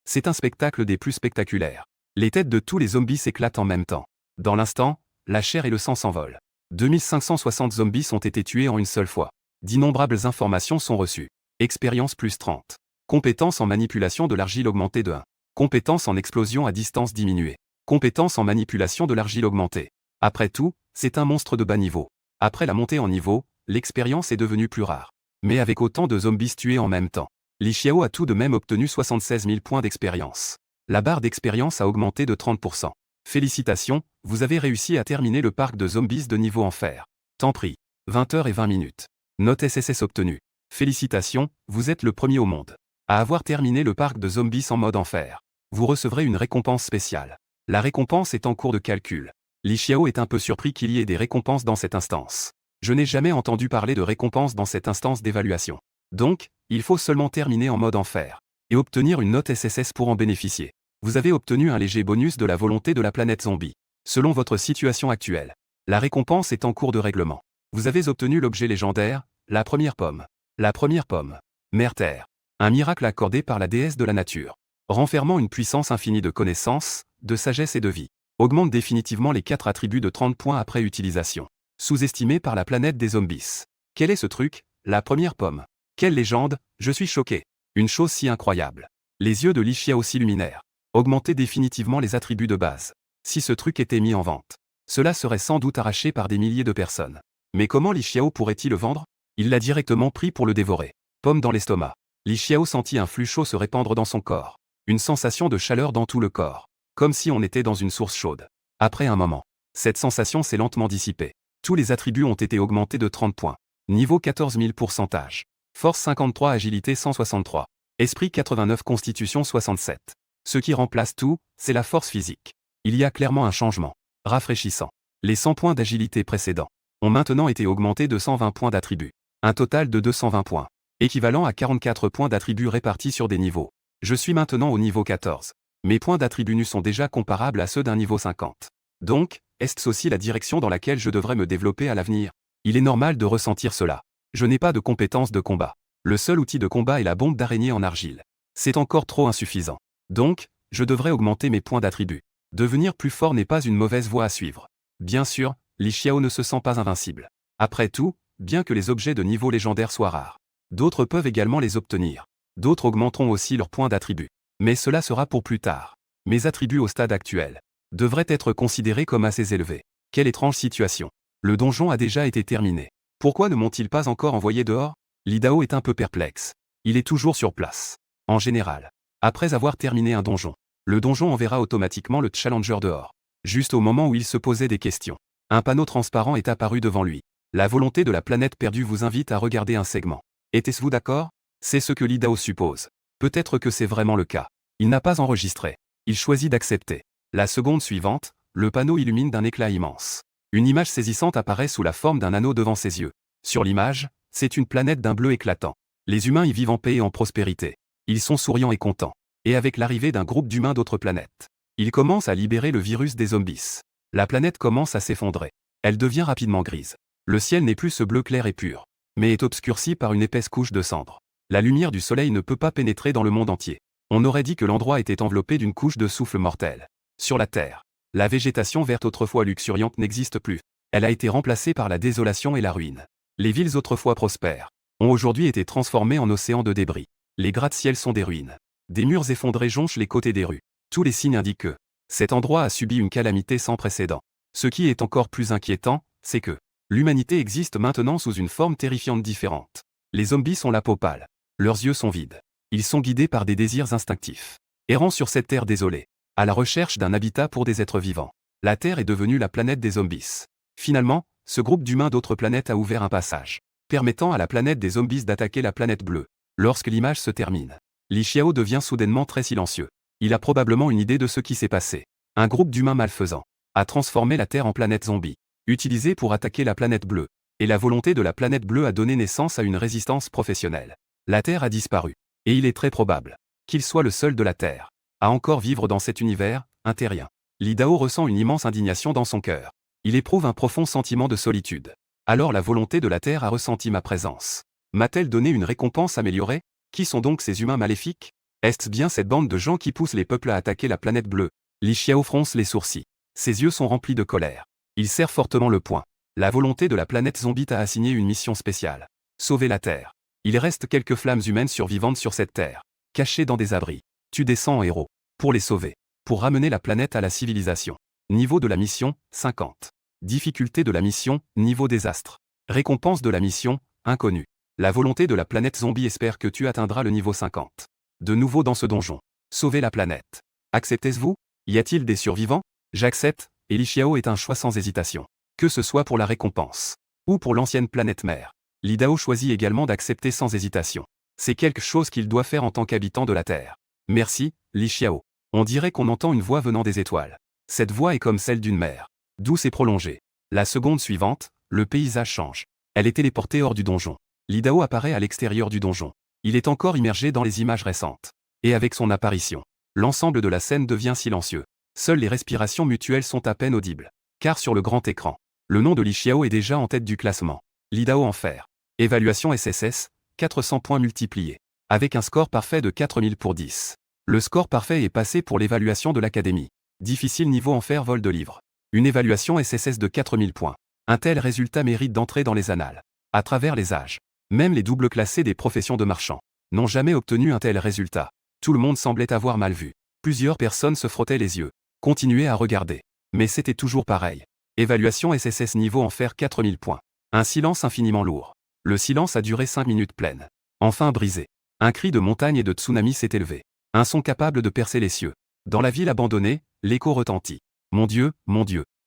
C'est un spectacle des plus spectaculaires. Les têtes de tous les zombies s'éclatent en même temps. Dans l'instant, la chair et le sang s'envolent. 2560 zombies ont été tués en une seule fois. D'innombrables informations sont reçues. Expérience plus 30. Compétence en manipulation de l'argile augmentée de 1. Compétence en explosion à distance diminuée. Compétence en manipulation de l'argile augmentée. Après tout, c'est un monstre de bas niveau. Après la montée en niveau, l'expérience est devenue plus rare. Mais avec autant de zombies tués en même temps, Li Xiao a tout de même obtenu 76 000 points d'expérience. La barre d'expérience a augmenté de 30%. Félicitations, vous avez réussi à terminer le parc de zombies de niveau enfer. Temps pris, 20h20. Note SSS obtenue. Félicitations, vous êtes le premier au monde à avoir terminé le parc de zombies en mode enfer. Vous recevrez une récompense spéciale. La récompense est en cours de calcul. Li Xiao est un peu surpris qu'il y ait des récompenses dans cette instance. Je n'ai jamais entendu parler de récompenses dans cette instance d'évaluation. Donc, il faut seulement terminer en mode enfer et obtenir une note SSS pour en bénéficier. Vous avez obtenu un léger bonus de la volonté de la planète zombie. Selon votre situation actuelle, la récompense est en cours de règlement. Vous avez obtenu l'objet légendaire, la première pomme. La première pomme. Mère Terre. Un miracle accordé par la déesse de la nature. Renfermant une puissance infinie de connaissances, de sagesse et de vie. Augmente définitivement les 4 attributs de 30 points après utilisation. Sous-estimé par la planète des zombies. Quel est ce truc? La première pomme. Quelle légende, je suis choqué. Une chose si incroyable. Les yeux de Li Xiao s'illuminèrent. Augmenter définitivement les attributs de base. Si ce truc était mis en vente, cela serait sans doute arraché par des milliers de personnes. Mais comment Li Xiao pourrait-il le vendre? Il l'a directement pris pour le dévorer. Pomme dans l'estomac. Li Xiao sentit un flux chaud se répandre dans son corps. Une sensation de chaleur dans tout le corps. Comme si on était dans une source chaude. Après un moment, cette sensation s'est lentement dissipée. Tous les attributs ont été augmentés de 30 points. Niveau 14 000 pourcentage. Force 53, agilité 163. Esprit 89, constitution 67. Ce qui remplace tout, c'est la force physique. Il y a clairement un changement. Rafraîchissant. Les 100 points d'agilité précédents ont maintenant été augmentés de 120 points d'attributs. Un total de 220 points. Équivalent à 44 points d'attributs répartis sur des niveaux. Je suis maintenant au niveau 14. Mes points d'attributs nus sont déjà comparables à ceux d'un niveau 50. Donc, est-ce aussi la direction dans laquelle je devrais me développer à l'avenir? Il est normal de ressentir cela. Je n'ai pas de compétences de combat. Le seul outil de combat est la bombe d'araignée en argile. C'est encore trop insuffisant. Donc, je devrais augmenter mes points d'attributs. Devenir plus fort n'est pas une mauvaise voie à suivre. Bien sûr, Li Xiao ne se sent pas invincible. Après tout, bien que les objets de niveau légendaire soient rares, d'autres peuvent également les obtenir. D'autres augmenteront aussi leurs points d'attributs. Mais cela sera pour plus tard. Mes attributs au stade actuel devraient être considérés comme assez élevés. Quelle étrange situation. Le donjon a déjà été terminé. Pourquoi ne m'ont-ils pas encore envoyé dehors? Li Dao est un peu perplexe. Il est toujours sur place. En général, après avoir terminé un donjon, le donjon enverra automatiquement le challenger dehors. Juste au moment où il se posait des questions, un panneau transparent est apparu devant lui. La volonté de la planète perdue vous invite à regarder un segment. Était-ce-vous d'accord? C'est ce que Li Dao suppose. Peut-être que c'est vraiment le cas. Il n'a pas enregistré. Il choisit d'accepter. La seconde suivante, le panneau illumine d'un éclat immense. Une image saisissante apparaît sous la forme d'un anneau devant ses yeux. Sur l'image, c'est une planète d'un bleu éclatant. Les humains y vivent en paix et en prospérité. Ils sont souriants et contents. Et avec l'arrivée d'un groupe d'humains d'autres planètes, ils commencent à libérer le virus des zombies. La planète commence à s'effondrer. Elle devient rapidement grise. Le ciel n'est plus ce bleu clair et pur, mais est obscurci par une épaisse couche de cendres. La lumière du soleil ne peut pas pénétrer dans le monde entier. On aurait dit que l'endroit était enveloppé d'une couche de souffle mortel. Sur la Terre, la végétation verte autrefois luxuriante n'existe plus. Elle a été remplacée par la désolation et la ruine. Les villes autrefois prospères ont aujourd'hui été transformées en océans de débris. Les gratte-ciels sont des ruines. Des murs effondrés jonchent les côtés des rues. Tous les signes indiquent que cet endroit a subi une calamité sans précédent. Ce qui est encore plus inquiétant, c'est que l'humanité existe maintenant sous une forme terrifiante différente. Les zombies ont la peau pâle. Leurs yeux sont vides. Ils sont guidés par des désirs instinctifs. Errant sur cette terre désolée, à la recherche d'un habitat pour des êtres vivants. La Terre est devenue la planète des zombies. Finalement, ce groupe d'humains d'autres planètes a ouvert un passage, permettant à la planète des zombies d'attaquer la planète bleue. Lorsque l'image se termine, Li Xiao devient soudainement très silencieux. Il a probablement une idée de ce qui s'est passé. Un groupe d'humains malfaisants a transformé la Terre en planète zombie, utilisée pour attaquer la planète bleue. Et la volonté de la planète bleue a donné naissance à une résistance professionnelle. La Terre a disparu. Et il est très probable qu'il soit le seul de la Terre à encore vivre dans cet univers, un terrien. Li Dao ressent une immense indignation dans son cœur. Il éprouve un profond sentiment de solitude. Alors la volonté de la Terre a ressenti ma présence. M'a-t-elle donné une récompense améliorée? Qui sont donc ces humains maléfiques? Est-ce bien cette bande de gens qui poussent les peuples à attaquer la planète bleue? Li Xiao fronce les sourcils. Ses yeux sont remplis de colère. Il serre fortement le poing. La volonté de la planète zombie t'a assigné une mission spéciale. Sauver la Terre. Il reste quelques flammes humaines survivantes sur cette Terre, cachées dans des abris. Tu descends en héros. Pour les sauver. Pour ramener la planète à la civilisation. Niveau de la mission, 50. Difficulté de la mission, niveau désastre. Récompense de la mission, inconnu. La volonté de la planète zombie espère que tu atteindras le niveau 50. De nouveau dans ce donjon. Sauver la planète. Acceptez-vous? Y a-t-il des survivants? J'accepte, et Li Xiao est un choix sans hésitation. Que ce soit pour la récompense, ou pour l'ancienne planète mère. Li Dao choisit également d'accepter sans hésitation. C'est quelque chose qu'il doit faire en tant qu'habitant de la Terre. Merci, Li Xiao. On dirait qu'on entend une voix venant des étoiles. Cette voix est comme celle d'une mère, douce et prolongée. La seconde suivante, le paysage change. Elle est téléportée hors du donjon. Li Dao apparaît à l'extérieur du donjon. Il est encore immergé dans les images récentes. Et avec son apparition, l'ensemble de la scène devient silencieux. Seules les respirations mutuelles sont à peine audibles. Car sur le grand écran, le nom de Li Xiao est déjà en tête du classement. Li Dao Enfer. Évaluation SSS, 400 points multipliés. Avec un score parfait de 4000 pour 10. Le score parfait est passé pour l'évaluation de l'académie. Difficile niveau Enfer vol de livre. Une évaluation SSS de 4000 points. Un tel résultat mérite d'entrer dans les annales. À travers les âges. Même les doubles classés des professions de marchands n'ont jamais obtenu un tel résultat. Tout le monde semblait avoir mal vu. Plusieurs personnes se frottaient les yeux. Continuaient à regarder. Mais c'était toujours pareil. Évaluation SSS niveau Enfer 4000 points. Un silence infiniment lourd. Le silence a duré 5 minutes pleines. Enfin brisé. Un cri de montagne et de tsunami s'est élevé. Un son capable de percer les cieux. Dans la ville abandonnée, l'écho retentit. Mon Dieu,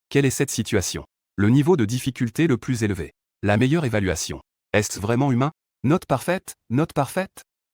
quelle est cette situation? Le niveau de difficulté le plus élevé. La meilleure évaluation. Est-ce vraiment humain? Note parfaite,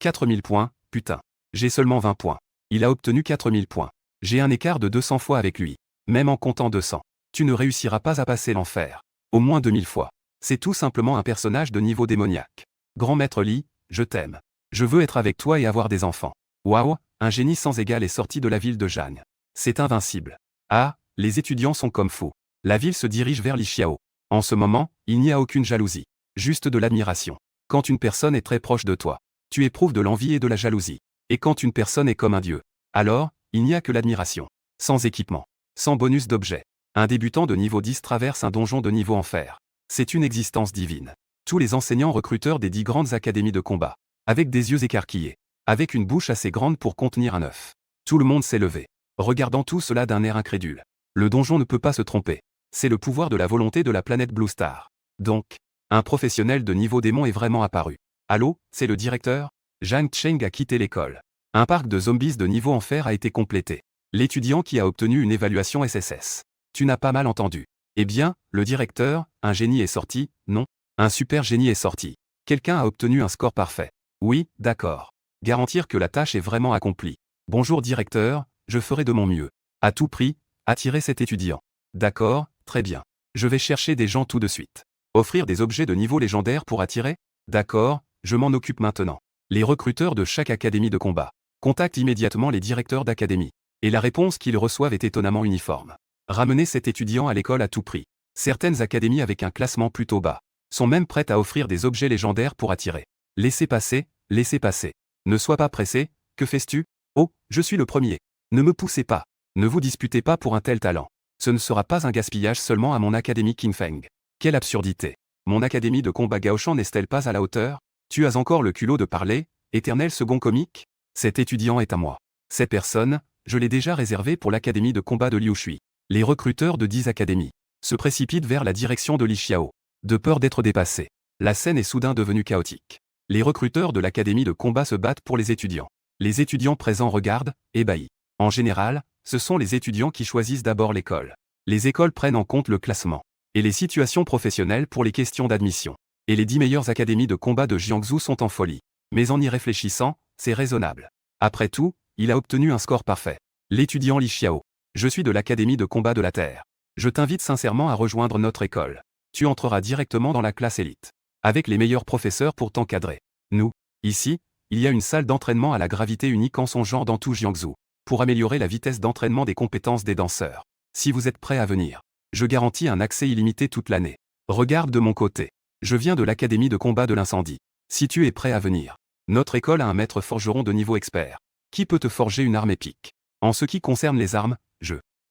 4000 points, putain. J'ai seulement 20 points. Il a obtenu 4000 points. J'ai un écart de 200 fois avec lui. Même en comptant 200. Tu ne réussiras pas à passer l'enfer. Au moins 2000 fois. C'est tout simplement un personnage de niveau démoniaque. Grand maître Li, je t'aime. Je veux être avec toi et avoir des enfants. Waouh, un génie sans égal est sorti de la ville de Jeanne. C'est invincible. Ah, les étudiants sont comme fous. La ville se dirige vers Li Xiao. En ce moment, il n'y a aucune jalousie. Juste de l'admiration. Quand une personne est très proche de toi, tu éprouves de l'envie et de la jalousie. Et quand une personne est comme un dieu, alors, il n'y a que l'admiration. Sans équipement. Sans bonus d'objets. Un débutant de niveau 10 traverse un donjon de niveau Enfer. C'est une existence divine. Tous les enseignants recruteurs des 10 grandes académies de combat. Avec des yeux écarquillés. Avec une bouche assez grande pour contenir un œuf. Tout le monde s'est levé. Regardant tout cela d'un air incrédule. Le donjon ne peut pas se tromper. C'est le pouvoir de la volonté de la planète Blue Star. Donc, un professionnel de niveau démon est vraiment apparu. Allô, c'est le directeur? Zhang Cheng a quitté l'école. Un parc de zombies de niveau Enfer a été complété. L'étudiant qui a obtenu une évaluation SSS. Tu n'as pas mal entendu. Eh bien, le directeur, un génie est sorti, non? Un super génie est sorti. Quelqu'un a obtenu un score parfait. Oui, d'accord. Garantir que la tâche est vraiment accomplie. Bonjour directeur, je ferai de mon mieux. À tout prix, attirer cet étudiant. D'accord, très bien. Je vais chercher des gens tout de suite. Offrir des objets de niveau légendaire pour attirer? D'accord, je m'en occupe maintenant. Les recruteurs de chaque académie de combat contactent immédiatement les directeurs d'académie. Et la réponse qu'ils reçoivent est étonnamment uniforme. Ramener cet étudiant à l'école à tout prix. Certaines académies avec un classement plutôt bas sont même prêtes à offrir des objets légendaires pour attirer. Laissez passer, laissez passer. Ne sois pas pressé, que fais-tu? Oh, je suis le premier. Ne me poussez pas. Ne vous disputez pas pour un tel talent. Ce ne sera pas un gaspillage seulement à mon académie Qingfeng. Quelle absurdité. Mon académie de combat Gaoshan n'est-elle pas à la hauteur? Tu as encore le culot de parler, éternel second comique? Cet étudiant est à moi. Cette personne, je l'ai déjà réservée pour l'académie de combat de Liu Shui. Les recruteurs de 10 académies se précipitent vers la direction de Li Xiao. De peur d'être dépassés. La scène est soudain devenue chaotique. Les recruteurs de l'académie de combat se battent pour les étudiants. Les étudiants présents regardent, ébahis. En général, ce sont les étudiants qui choisissent d'abord l'école. Les écoles prennent en compte le classement et les situations professionnelles pour les questions d'admission. Et les 10 meilleures académies de combat de Jiangsu sont en folie. Mais en y réfléchissant, c'est raisonnable. Après tout, il a obtenu un score parfait. L'étudiant Li Xiao. Je suis de l'Académie de combat de la Terre. Je t'invite sincèrement à rejoindre notre école. Tu entreras directement dans la classe élite. Avec les meilleurs professeurs pour t'encadrer. Nous, ici, il y a une salle d'entraînement à la gravité unique en son genre dans tout Jiangsu, pour améliorer la vitesse d'entraînement des compétences des danseurs. Si vous êtes prêt à venir, je garantis un accès illimité toute l'année. Regarde de mon côté. Je viens de l'Académie de combat de l'incendie. Si tu es prêt à venir, notre école a un maître forgeron de niveau expert, qui peut te forger une arme épique. En ce qui concerne les armes,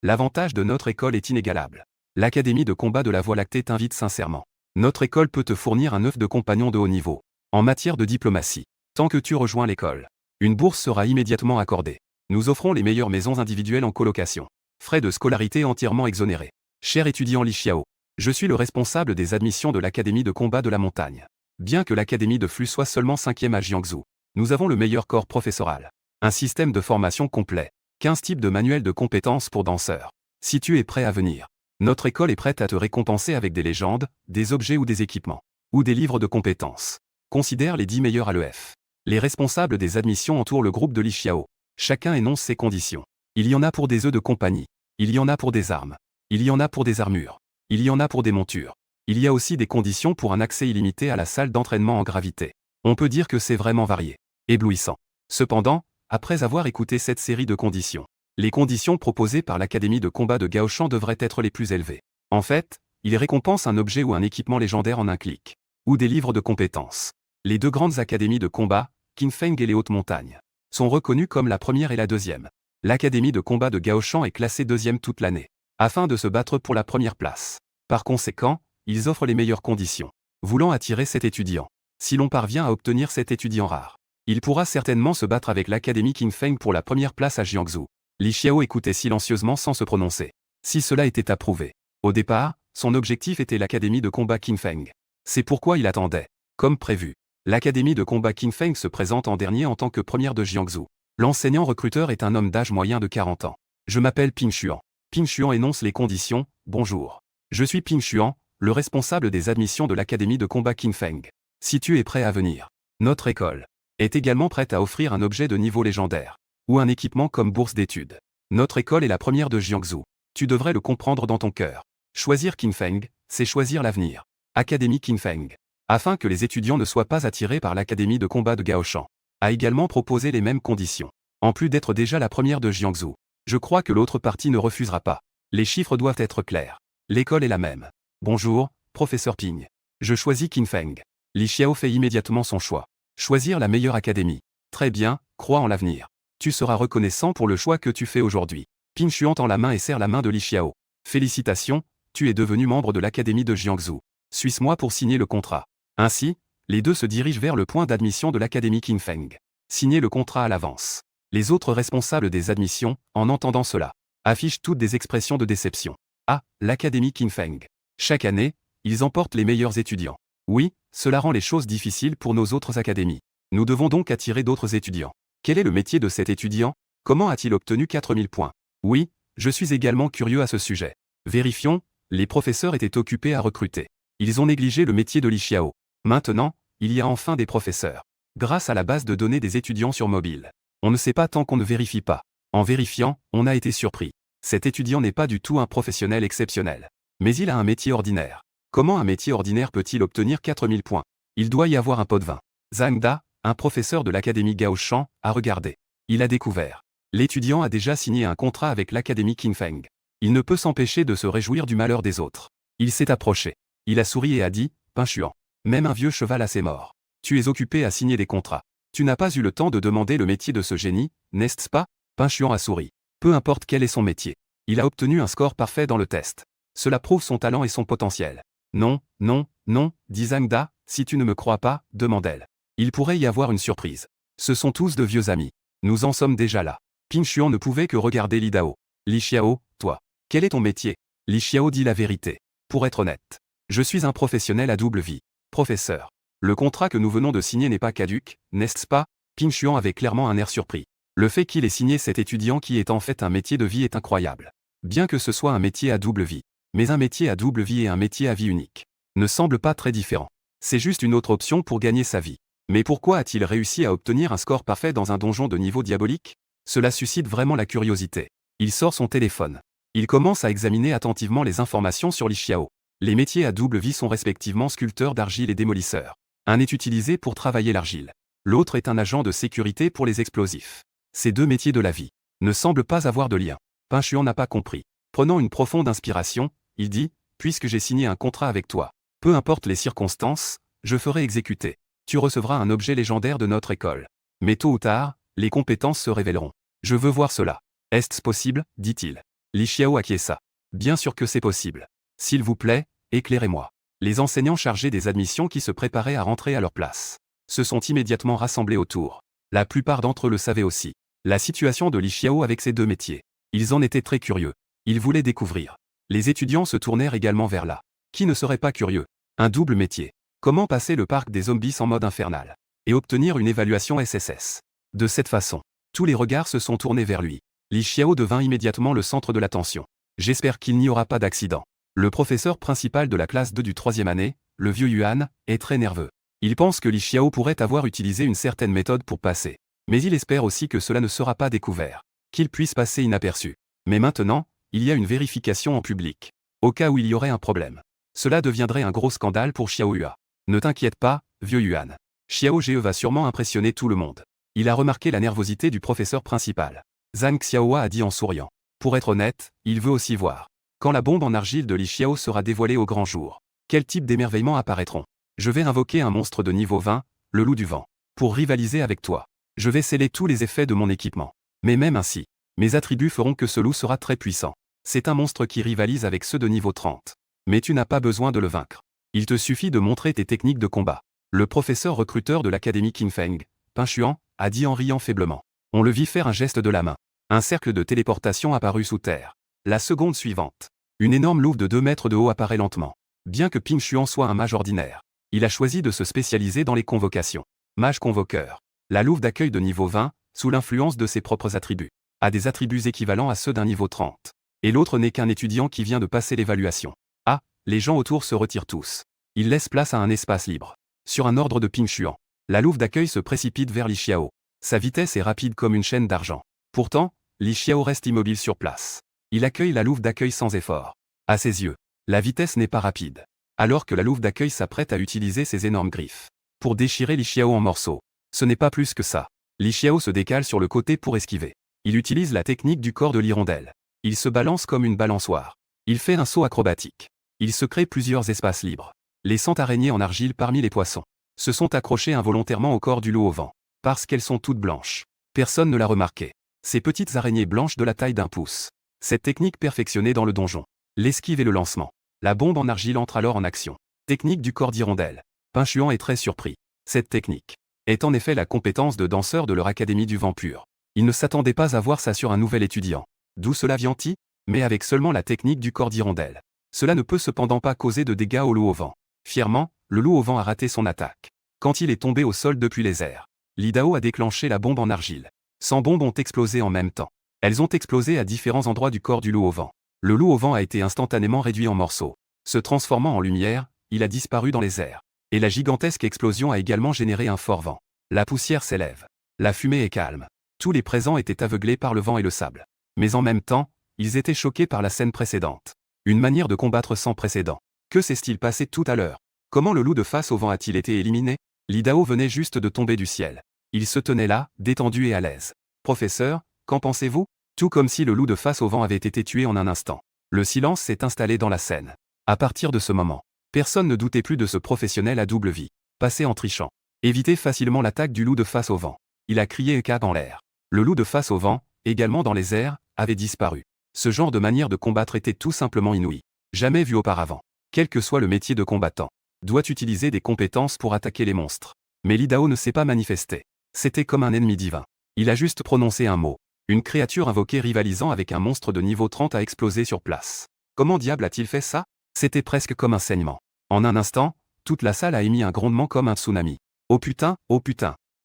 l'avantage de notre école est inégalable. L'Académie de combat de la Voie lactée t'invite sincèrement. Notre école peut te fournir un œuf de compagnon de haut niveau. En matière de diplomatie, tant que tu rejoins l'école, une bourse sera immédiatement accordée. Nous offrons les meilleures maisons individuelles en colocation. Frais de scolarité entièrement exonérés. Cher étudiant Li Xiao, je suis le responsable des admissions de l'Académie de combat de la montagne. Bien que l'Académie de flux soit seulement 5e à Jiangsu, nous avons le meilleur corps professoral. Un système de formation complet. 15 types de manuels de compétences pour danseurs. Si tu es prêt à venir, notre école est prête à te récompenser avec des légendes, des objets ou des équipements, ou des livres de compétences. Considère les 10 meilleurs à l'EF. Les responsables des admissions entourent le groupe de Li Xiao. Chacun énonce ses conditions. Il y en a pour des œufs de compagnie. Il y en a pour des armes. Il y en a pour des armures. Il y en a pour des montures. Il y a aussi des conditions pour un accès illimité à la salle d'entraînement en gravité. On peut dire que c'est vraiment varié. Éblouissant. Cependant, après avoir écouté cette série de conditions, les conditions proposées par l'Académie de combat de Gaoshan devraient être les plus élevées. En fait, il récompense un objet ou un équipement légendaire en un clic. Ou des livres de compétences. Les deux grandes académies de combat, Qinfeng et les Hautes Montagnes, sont reconnues comme la première et la deuxième. L'Académie de combat de Gaoshan est classée deuxième toute l'année, afin de se battre pour la première place. Par conséquent, ils offrent les meilleures conditions, voulant attirer cet étudiant. Si l'on parvient à obtenir cet étudiant rare, il pourra certainement se battre avec l'Académie Qinfeng pour la première place à Jiangsu. Li Xiao écoutait silencieusement sans se prononcer. Si cela était approuvé. Au départ, son objectif était l'Académie de combat Qinfeng. C'est pourquoi il attendait. Comme prévu, l'Académie de combat Qinfeng se présente en dernier en tant que première de Jiangsu. L'enseignant recruteur est un homme d'âge moyen de 40 ans. Je m'appelle Ping Xuan. Ping Xuan énonce les conditions. Bonjour. Je suis Ping Xuan, le responsable des admissions de l'Académie de combat Qinfeng. Si tu es prêt à venir, notre école est également prête à offrir un objet de niveau légendaire, ou un équipement comme bourse d'études. Notre école est la première de Jiangsu. Tu devrais le comprendre dans ton cœur. Choisir Qinfeng, c'est choisir l'avenir. Académie Qinfeng. Afin que les étudiants ne soient pas attirés par l'Académie de combat de Gaoshan, a également proposé les mêmes conditions. En plus d'être déjà la première de Jiangsu, je crois que l'autre partie ne refusera pas. Les chiffres doivent être clairs. L'école est la même. Bonjour, professeur Ping. Je choisis Qinfeng. Li Xiao fait immédiatement son choix. Choisir la meilleure académie. Très bien, crois en l'avenir. Tu seras reconnaissant pour le choix que tu fais aujourd'hui. Ping Xuan tend la main et serre la main de Li Xiao. Félicitations, tu es devenu membre de l'Académie de Jiangsu. Suis-moi pour signer le contrat. Ainsi, les deux se dirigent vers le point d'admission de l'Académie Qinfeng. Signer le contrat à l'avance. Les autres responsables des admissions, en entendant cela, affichent toutes des expressions de déception. Ah, l'Académie Qinfeng. Chaque année, ils emportent les meilleurs étudiants. Oui, cela rend les choses difficiles pour nos autres académies. Nous devons donc attirer d'autres étudiants. Quel est le métier de cet étudiant? Comment a-t-il obtenu 4000 points? Oui, je suis également curieux à ce sujet. Vérifions, les professeurs étaient occupés à recruter. Ils ont négligé le métier de Li Xiao. Maintenant, il y a enfin des professeurs. Grâce à la base de données des étudiants sur mobile. On ne sait pas tant qu'on ne vérifie pas. En vérifiant, on a été surpris. Cet étudiant n'est pas du tout un professionnel exceptionnel. Mais il a un métier ordinaire. Comment un métier ordinaire peut-il obtenir 4000 points? Il doit y avoir un pot de vin. Zhang Da, un professeur de l'Académie Gaoshan, a regardé. Il a découvert. L'étudiant a déjà signé un contrat avec l'Académie Qinfeng. Il ne peut s'empêcher de se réjouir du malheur des autres. Il s'est approché. Il a souri et a dit, Ping Xuan. Même un vieux cheval a ses morts. Tu es occupé à signer des contrats. Tu n'as pas eu le temps de demander le métier de ce génie, n'est-ce pas? Ping Xuan a souri. Peu importe quel est son métier. Il a obtenu un score parfait dans le test. Cela prouve son talent et son potentiel. Non, non, non, dit Zhang Da, si tu ne me crois pas, demande-elle. Il pourrait y avoir une surprise. Ce sont tous de vieux amis. Nous en sommes déjà là. Ping Xuan ne pouvait que regarder Li Dao. Li Xiao, toi. Quel est ton métier? Li Xiao dit la vérité. Pour être honnête. Je suis un professionnel à double vie. Professeur. Le contrat que nous venons de signer n'est pas caduc, n'est-ce pas? Ping Xuan avait clairement un air surpris. Le fait qu'il ait signé cet étudiant qui est en fait un métier de vie est incroyable. Bien que ce soit un métier à double vie. Mais un métier à double vie et un métier à vie unique ne semblent pas très différents. C'est juste une autre option pour gagner sa vie. Mais pourquoi a-t-il réussi à obtenir un score parfait dans un donjon de niveau diabolique? Cela suscite vraiment la curiosité. Il sort son téléphone. Il commence à examiner attentivement les informations sur Li Xiao. Les métiers à double vie sont respectivement sculpteur d'argile et démolisseur. Un est utilisé pour travailler l'argile. L'autre est un agent de sécurité pour les explosifs. Ces deux métiers de la vie ne semblent pas avoir de lien. Pin Xuan n'a pas compris. Prenant une profonde inspiration, il dit, « Puisque j'ai signé un contrat avec toi, peu importe les circonstances, je ferai exécuter. Tu recevras un objet légendaire de notre école. Mais tôt ou tard, les compétences se révéleront. Je veux voir cela. Est-ce possible ?» dit-il. Li Xiao acquiesça. Bien sûr que c'est possible. S'il vous plaît, éclairez-moi. Les enseignants chargés des admissions qui se préparaient à rentrer à leur place se sont immédiatement rassemblés autour. La plupart d'entre eux le savaient aussi. La situation de Li Xiao avec ces deux métiers. Ils en étaient très curieux. Ils voulaient découvrir. Les étudiants se tournèrent également vers là. Qui ne serait pas curieux? Un double métier. Comment passer le parc des zombies en mode infernal et obtenir une évaluation SSS? De cette façon, tous les regards se sont tournés vers lui. Li Xiao devint immédiatement le centre de l'attention. J'espère qu'il n'y aura pas d'accident. Le professeur principal de la classe 2 du 3e année, le vieux Yuan, est très nerveux. Il pense que Li Xiao pourrait avoir utilisé une certaine méthode pour passer. Mais il espère aussi que cela ne sera pas découvert. Qu'il puisse passer inaperçu. Mais maintenant, il y a une vérification en public. Au cas où il y aurait un problème. Cela deviendrait un gros scandale pour Xiao Hua. Ne t'inquiète pas, vieux Yuan. Xiao Ge va sûrement impressionner tout le monde. Il a remarqué la nervosité du professeur principal. Zhang Xiaohua a dit en souriant. Pour être honnête, il veut aussi voir. Quand la bombe en argile de Li Xiao sera dévoilée au grand jour, quel type d'émerveillements apparaîtront? Je vais invoquer un monstre de niveau 20, le loup du vent, pour rivaliser avec toi. Je vais sceller tous les effets de mon équipement. Mais même ainsi, mes attributs feront que ce loup sera très puissant. C'est un monstre qui rivalise avec ceux de niveau 30. Mais tu n'as pas besoin de le vaincre. Il te suffit de montrer tes techniques de combat. Le professeur recruteur de l'académie Qingfeng, Pin Xuan, a dit en riant faiblement. On le vit faire un geste de la main. Un cercle de téléportation apparut sous terre. La seconde suivante. Une énorme louve de 2 mètres de haut apparaît lentement. Bien que Ping Xuan soit un mage ordinaire, il a choisi de se spécialiser dans les convocations. Mage convoqueur. La louve d'accueil de niveau 20, sous l'influence de ses propres attributs, a des attributs équivalents à ceux d'un niveau 30. Et l'autre n'est qu'un étudiant qui vient de passer l'évaluation. Ah, les gens autour se retirent tous. Ils laissent place à un espace libre. Sur un ordre de Ping Xuan, la louve d'accueil se précipite vers Li Xiao. Sa vitesse est rapide comme une chaîne d'argent. Pourtant, Li Xiao reste immobile sur place. Il accueille la louve d'accueil sans effort. À ses yeux, la vitesse n'est pas rapide. Alors que la louve d'accueil s'apprête à utiliser ses énormes griffes pour déchirer Li Xiao en morceaux. Ce n'est pas plus que ça. Li Xiao se décale sur le côté pour esquiver. Il utilise la technique du corps de l'hirondelle. Il se balance comme une balançoire. Il fait un saut acrobatique. Il se crée plusieurs espaces libres. Les 100 araignées en argile parmi les poissons se sont accrochées involontairement au corps du loup au vent. Parce qu'elles sont toutes blanches. Personne ne l'a remarqué. Ces petites araignées blanches de la taille d'un pouce. Cette technique perfectionnée dans le donjon. L'esquive et le lancement. La bombe en argile entre alors en action. Technique du corps d'hirondelle. Pin Xuan est très surpris. Cette technique est en effet la compétence de danseur de leur académie du vent pur. Il ne s'attendait pas à voir ça sur un nouvel étudiant. D'où cela vient-il? Mais avec seulement la technique du corps d'hirondelle. Cela ne peut cependant pas causer de dégâts au loup au vent. Fièrement, le loup au vent a raté son attaque. Quand il est tombé au sol depuis les airs, Li Dao a déclenché la bombe en argile. 100 bombes ont explosé en même temps. Elles ont explosé à différents endroits du corps du loup au vent. Le loup au vent a été instantanément réduit en morceaux. Se transformant en lumière, il a disparu dans les airs. Et la gigantesque explosion a également généré un fort vent. La poussière s'élève. La fumée est calme. Tous les présents étaient aveuglés par le vent et le sable. Mais en même temps, ils étaient choqués par la scène précédente. Une manière de combattre sans précédent. Que s'est-il passé tout à l'heure? Comment le loup de face au vent a-t-il été éliminé? Li Dao venait juste de tomber du ciel. Il se tenait là, détendu et à l'aise. Professeur, qu'en pensez-vous? Tout comme si le loup de face au vent avait été tué en un instant. Le silence s'est installé dans la scène. À partir de ce moment, personne ne doutait plus de ce professionnel à double vie. Passé en trichant. Éviter facilement l'attaque du loup de face au vent. Il a crié cap en l'air. Le loup de face au vent, également dans les airs, avait disparu. Ce genre de manière de combattre était tout simplement inouï. Jamais vu auparavant. Quel que soit le métier de combattant, doit utiliser des compétences pour attaquer les monstres. Mais Li Dao ne s'est pas manifesté. C'était comme un ennemi divin. Il a juste prononcé un mot. Une créature invoquée rivalisant avec un monstre de niveau 30 a explosé sur place. Comment diable a-t-il fait ça? C'était presque comme un saignement. En un instant, toute la salle a émis un grondement comme un tsunami. Oh putain,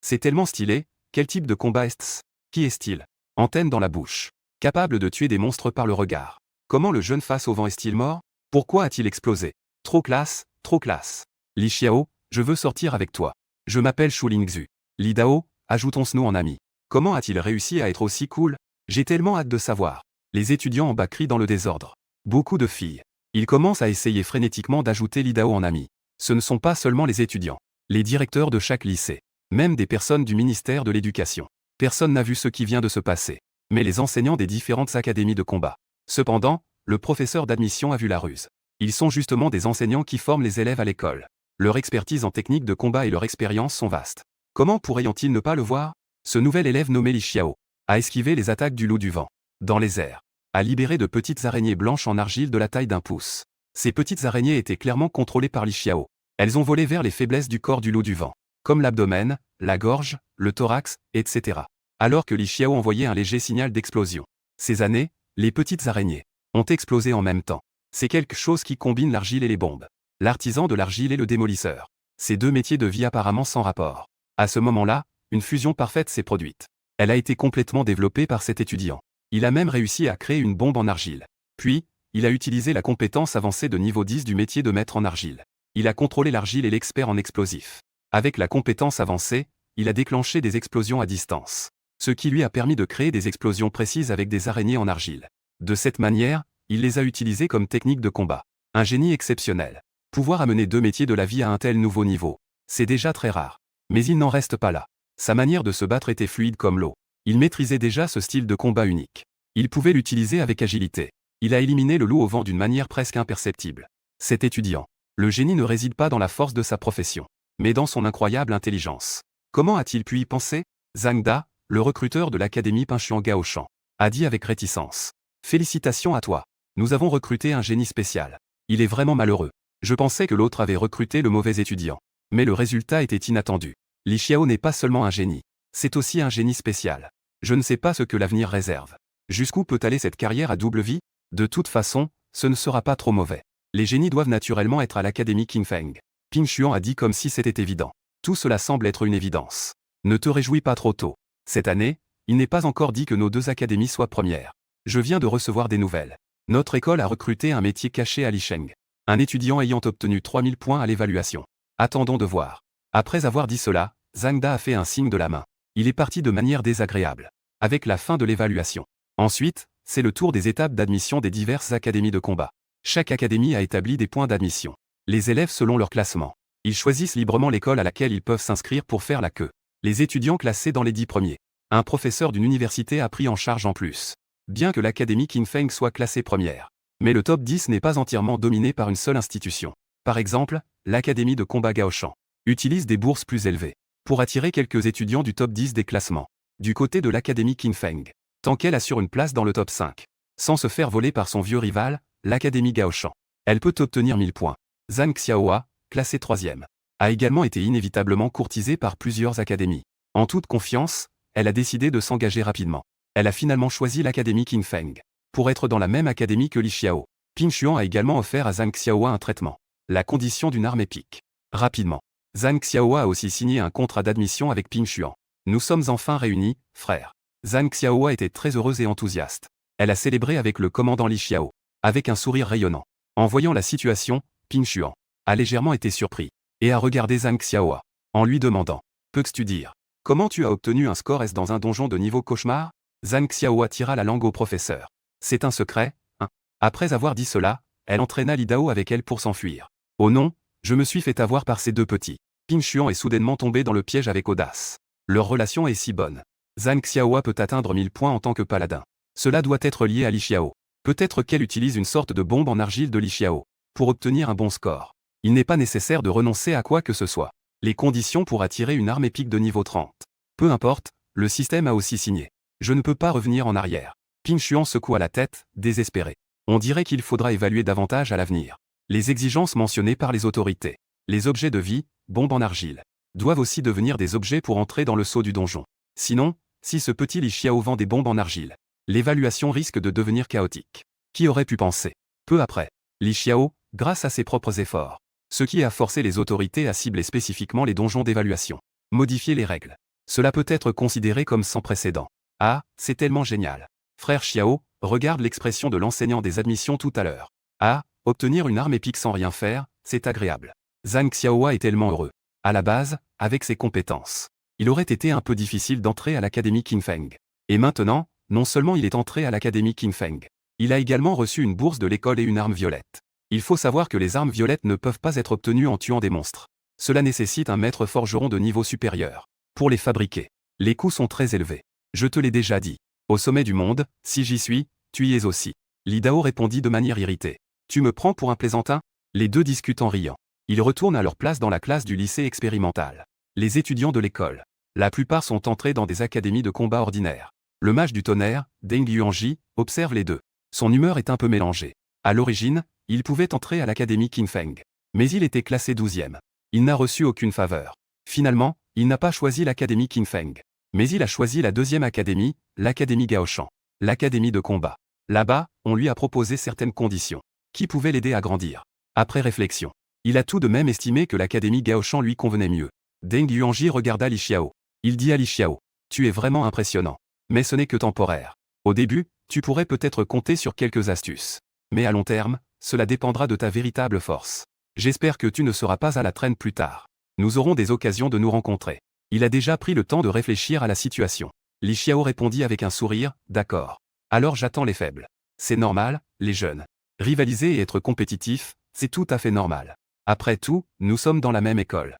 c'est tellement stylé, quel type de combat est-ce? Qui est-il? Antenne dans la bouche. Capable de tuer des monstres par le regard. Comment le jeune face au vent est-il mort? Pourquoi a-t-il explosé? Trop classe, trop classe. Li Xiao, je veux sortir avec toi. Je m'appelle Shu Lingzhu. Li Dao, ajoutons-nous en amis. Comment a-t-il réussi à être aussi cool? J'ai tellement hâte de savoir. Les étudiants en bas crient dans le désordre. Beaucoup de filles. Ils commencent à essayer frénétiquement d'ajouter Li Dao en amis. Ce ne sont pas seulement les étudiants. Les directeurs de chaque lycée. Même des personnes du ministère de l'Éducation. Personne n'a vu ce qui vient de se passer. Mais les enseignants des différentes académies de combat. Cependant, le professeur d'admission a vu la ruse. Ils sont justement des enseignants qui forment les élèves à l'école. Leur expertise en technique de combat et leur expérience sont vastes. Comment pourraient-ils ne pas le voir? Ce nouvel élève nommé Li Xiao a esquivé les attaques du loup du vent. Dans les airs. A libéré de petites araignées blanches en argile de la taille d'un pouce. Ces petites araignées étaient clairement contrôlées par Li Xiao. Elles ont volé vers les faiblesses du corps du loup du vent. Comme l'abdomen, la gorge, le thorax, etc. Alors que Li Xiao envoyait un léger signal d'explosion. Ces années, les petites araignées ont explosé en même temps. C'est quelque chose qui combine l'argile et les bombes. L'artisan de l'argile et le démolisseur. Ces deux métiers de vie apparemment sans rapport. À ce moment-là, une fusion parfaite s'est produite. Elle a été complètement développée par cet étudiant. Il a même réussi à créer une bombe en argile. Puis, il a utilisé la compétence avancée de niveau 10 du métier de maître en argile. Il a contrôlé l'argile et l'expert en explosifs. Avec la compétence avancée, il a déclenché des explosions à distance. Ce qui lui a permis de créer des explosions précises avec des araignées en argile. De cette manière, il les a utilisées comme technique de combat. Un génie exceptionnel. Pouvoir amener deux métiers de la vie à un tel nouveau niveau. C'est déjà très rare. Mais il n'en reste pas là. Sa manière de se battre était fluide comme l'eau. Il maîtrisait déjà ce style de combat unique. Il pouvait l'utiliser avec agilité. Il a éliminé le loup au vent d'une manière presque imperceptible. Cet étudiant. Le génie ne réside pas dans la force de sa profession, mais dans son incroyable intelligence. Comment a-t-il pu y penser? Zhang Da, le recruteur de l'académie Pinchuan Gaoshan, a dit avec réticence. Félicitations à toi. Nous avons recruté un génie spécial. Il est vraiment malheureux. Je pensais que l'autre avait recruté le mauvais étudiant. Mais le résultat était inattendu. Li Xiao n'est pas seulement un génie. C'est aussi un génie spécial. Je ne sais pas ce que l'avenir réserve. Jusqu'où peut aller cette carrière à double vie? De toute façon, ce ne sera pas trop mauvais. Les génies doivent naturellement être à l'académie Qingfeng. Ping Xuan a dit comme si c'était évident. Tout cela semble être une évidence. Ne te réjouis pas trop tôt. Cette année, il n'est pas encore dit que nos deux académies soient premières. Je viens de recevoir des nouvelles. Notre école a recruté un métier caché à Licheng. Un étudiant ayant obtenu 3000 points à l'évaluation. Attendons de voir. Après avoir dit cela, Zhang Da a fait un signe de la main. Il est parti de manière désagréable. Avec la fin de l'évaluation. Ensuite, c'est le tour des étapes d'admission des diverses académies de combat. Chaque académie a établi des points d'admission. Les élèves selon leur classement. Ils choisissent librement l'école à laquelle ils peuvent s'inscrire pour faire la queue. Les étudiants classés dans les 10 premiers. Un professeur d'une université a pris en charge en plus. Bien que l'académie Qingfeng soit classée première. Mais le top 10 n'est pas entièrement dominé par une seule institution. Par exemple, l'académie de combat Gaoshan utilise des bourses plus élevées pour attirer quelques étudiants du top 10 des classements. Du côté de l'académie Qingfeng, tant qu'elle assure une place dans le top 5, sans se faire voler par son vieux rival, l'académie Gaoshan, elle peut obtenir 1000 points. Zhang Xiaohua, classée 3e, a également été inévitablement courtisée par plusieurs académies. En toute confiance, elle a décidé de s'engager rapidement. Elle a finalement choisi l'académie Qingfeng pour être dans la même académie que Li Xiao. Ping Xuan a également offert à Zhang Xiaohua un traitement, la condition d'une arme épique. Rapidement, Zhang Xiaohua a aussi signé un contrat d'admission avec Ping Xuan. Nous sommes enfin réunis, frères. Zhang Xiaohua était très heureuse et enthousiaste. Elle a célébré avec le commandant Li Xiao, avec un sourire rayonnant. En voyant la situation, Ping Xuan a légèrement été surpris et a regardé Zhang Xiaohua en lui demandant « Peux-tu dire comment tu as obtenu un score S dans un donjon de niveau cauchemar ?» Zhang Xiaohua tira la langue au professeur. « C'est un secret, hein ?» Après avoir dit cela, elle entraîna Li Dao avec elle pour s'enfuir. « Oh non, je me suis fait avoir par ces deux petits. » Ping Xuan est soudainement tombé dans le piège avec audace. Leur relation est si bonne. Zhang Xiaohua peut atteindre 1000 points en tant que paladin. Cela doit être lié à Li Xiao. Peut-être qu'elle utilise une sorte de bombe en argile de Li Xiao pour obtenir un bon score. Il n'est pas nécessaire de renoncer à quoi que ce soit. Les conditions pour attirer une arme épique de niveau 30. Peu importe, le système a aussi signé. Je ne peux pas revenir en arrière. Ping Xuan secoua la tête, désespéré. On dirait qu'il faudra évaluer davantage à l'avenir les exigences mentionnées par les autorités. Les objets de vie, bombes en argile, doivent aussi devenir des objets pour entrer dans le sceau du donjon. Sinon, si ce petit Li Xiao vend des bombes en argile, l'évaluation risque de devenir chaotique. Qui aurait pu penser? Peu après, Li Xiao, grâce à ses propres efforts, ce qui a forcé les autorités à cibler spécifiquement les donjons d'évaluation, modifier les règles. Cela peut être considéré comme sans précédent. Ah, c'est tellement génial. Frère Xiao, regarde l'expression de l'enseignant des admissions tout à l'heure. Ah, obtenir une arme épique sans rien faire, c'est agréable. Zhang Xiaohua est tellement heureux. À la base, avec ses compétences, il aurait été un peu difficile d'entrer à l'Académie Qingfeng. Et maintenant, non seulement il est entré à l'Académie Qingfeng, il a également reçu une bourse de l'école et une arme violette. Il faut savoir que les armes violettes ne peuvent pas être obtenues en tuant des monstres. Cela nécessite un maître forgeron de niveau supérieur. Pour les fabriquer, les coûts sont très élevés. Je te l'ai déjà dit. Au sommet du monde, si j'y suis, tu y es aussi. Li Dao répondit de manière irritée. Tu me prends pour un plaisantin? Les deux discutent en riant. Ils retournent à leur place dans la classe du lycée expérimental. Les étudiants de l'école. La plupart sont entrés dans des académies de combat ordinaires. Le mage du tonnerre, Deng Yuanji, observe les deux. Son humeur est un peu mélangée. À l'origine, il pouvait entrer à l'académie Qingfeng. Mais il était classé 12e. Il n'a reçu aucune faveur. Finalement, il n'a pas choisi l'académie Qingfeng. Mais il a choisi la deuxième académie, l'académie Gaoshan. L'académie de combat. Là-bas, on lui a proposé certaines conditions qui pouvaient l'aider à grandir. Après réflexion, il a tout de même estimé que l'académie Gaoshan lui convenait mieux. Deng Yuanji regarda Li Xiao. Il dit à Li Xiao, tu es vraiment impressionnant. Mais ce n'est que temporaire. Au début, tu pourrais peut-être compter sur quelques astuces. Mais à long terme, cela dépendra de ta véritable force. J'espère que tu ne seras pas à la traîne plus tard. Nous aurons des occasions de nous rencontrer. Il a déjà pris le temps de réfléchir à la situation. Li Xiao répondit avec un sourire, d'accord. Alors j'attends les faibles. C'est normal, les jeunes. Rivaliser et être compétitif, c'est tout à fait normal. Après tout, nous sommes dans la même école.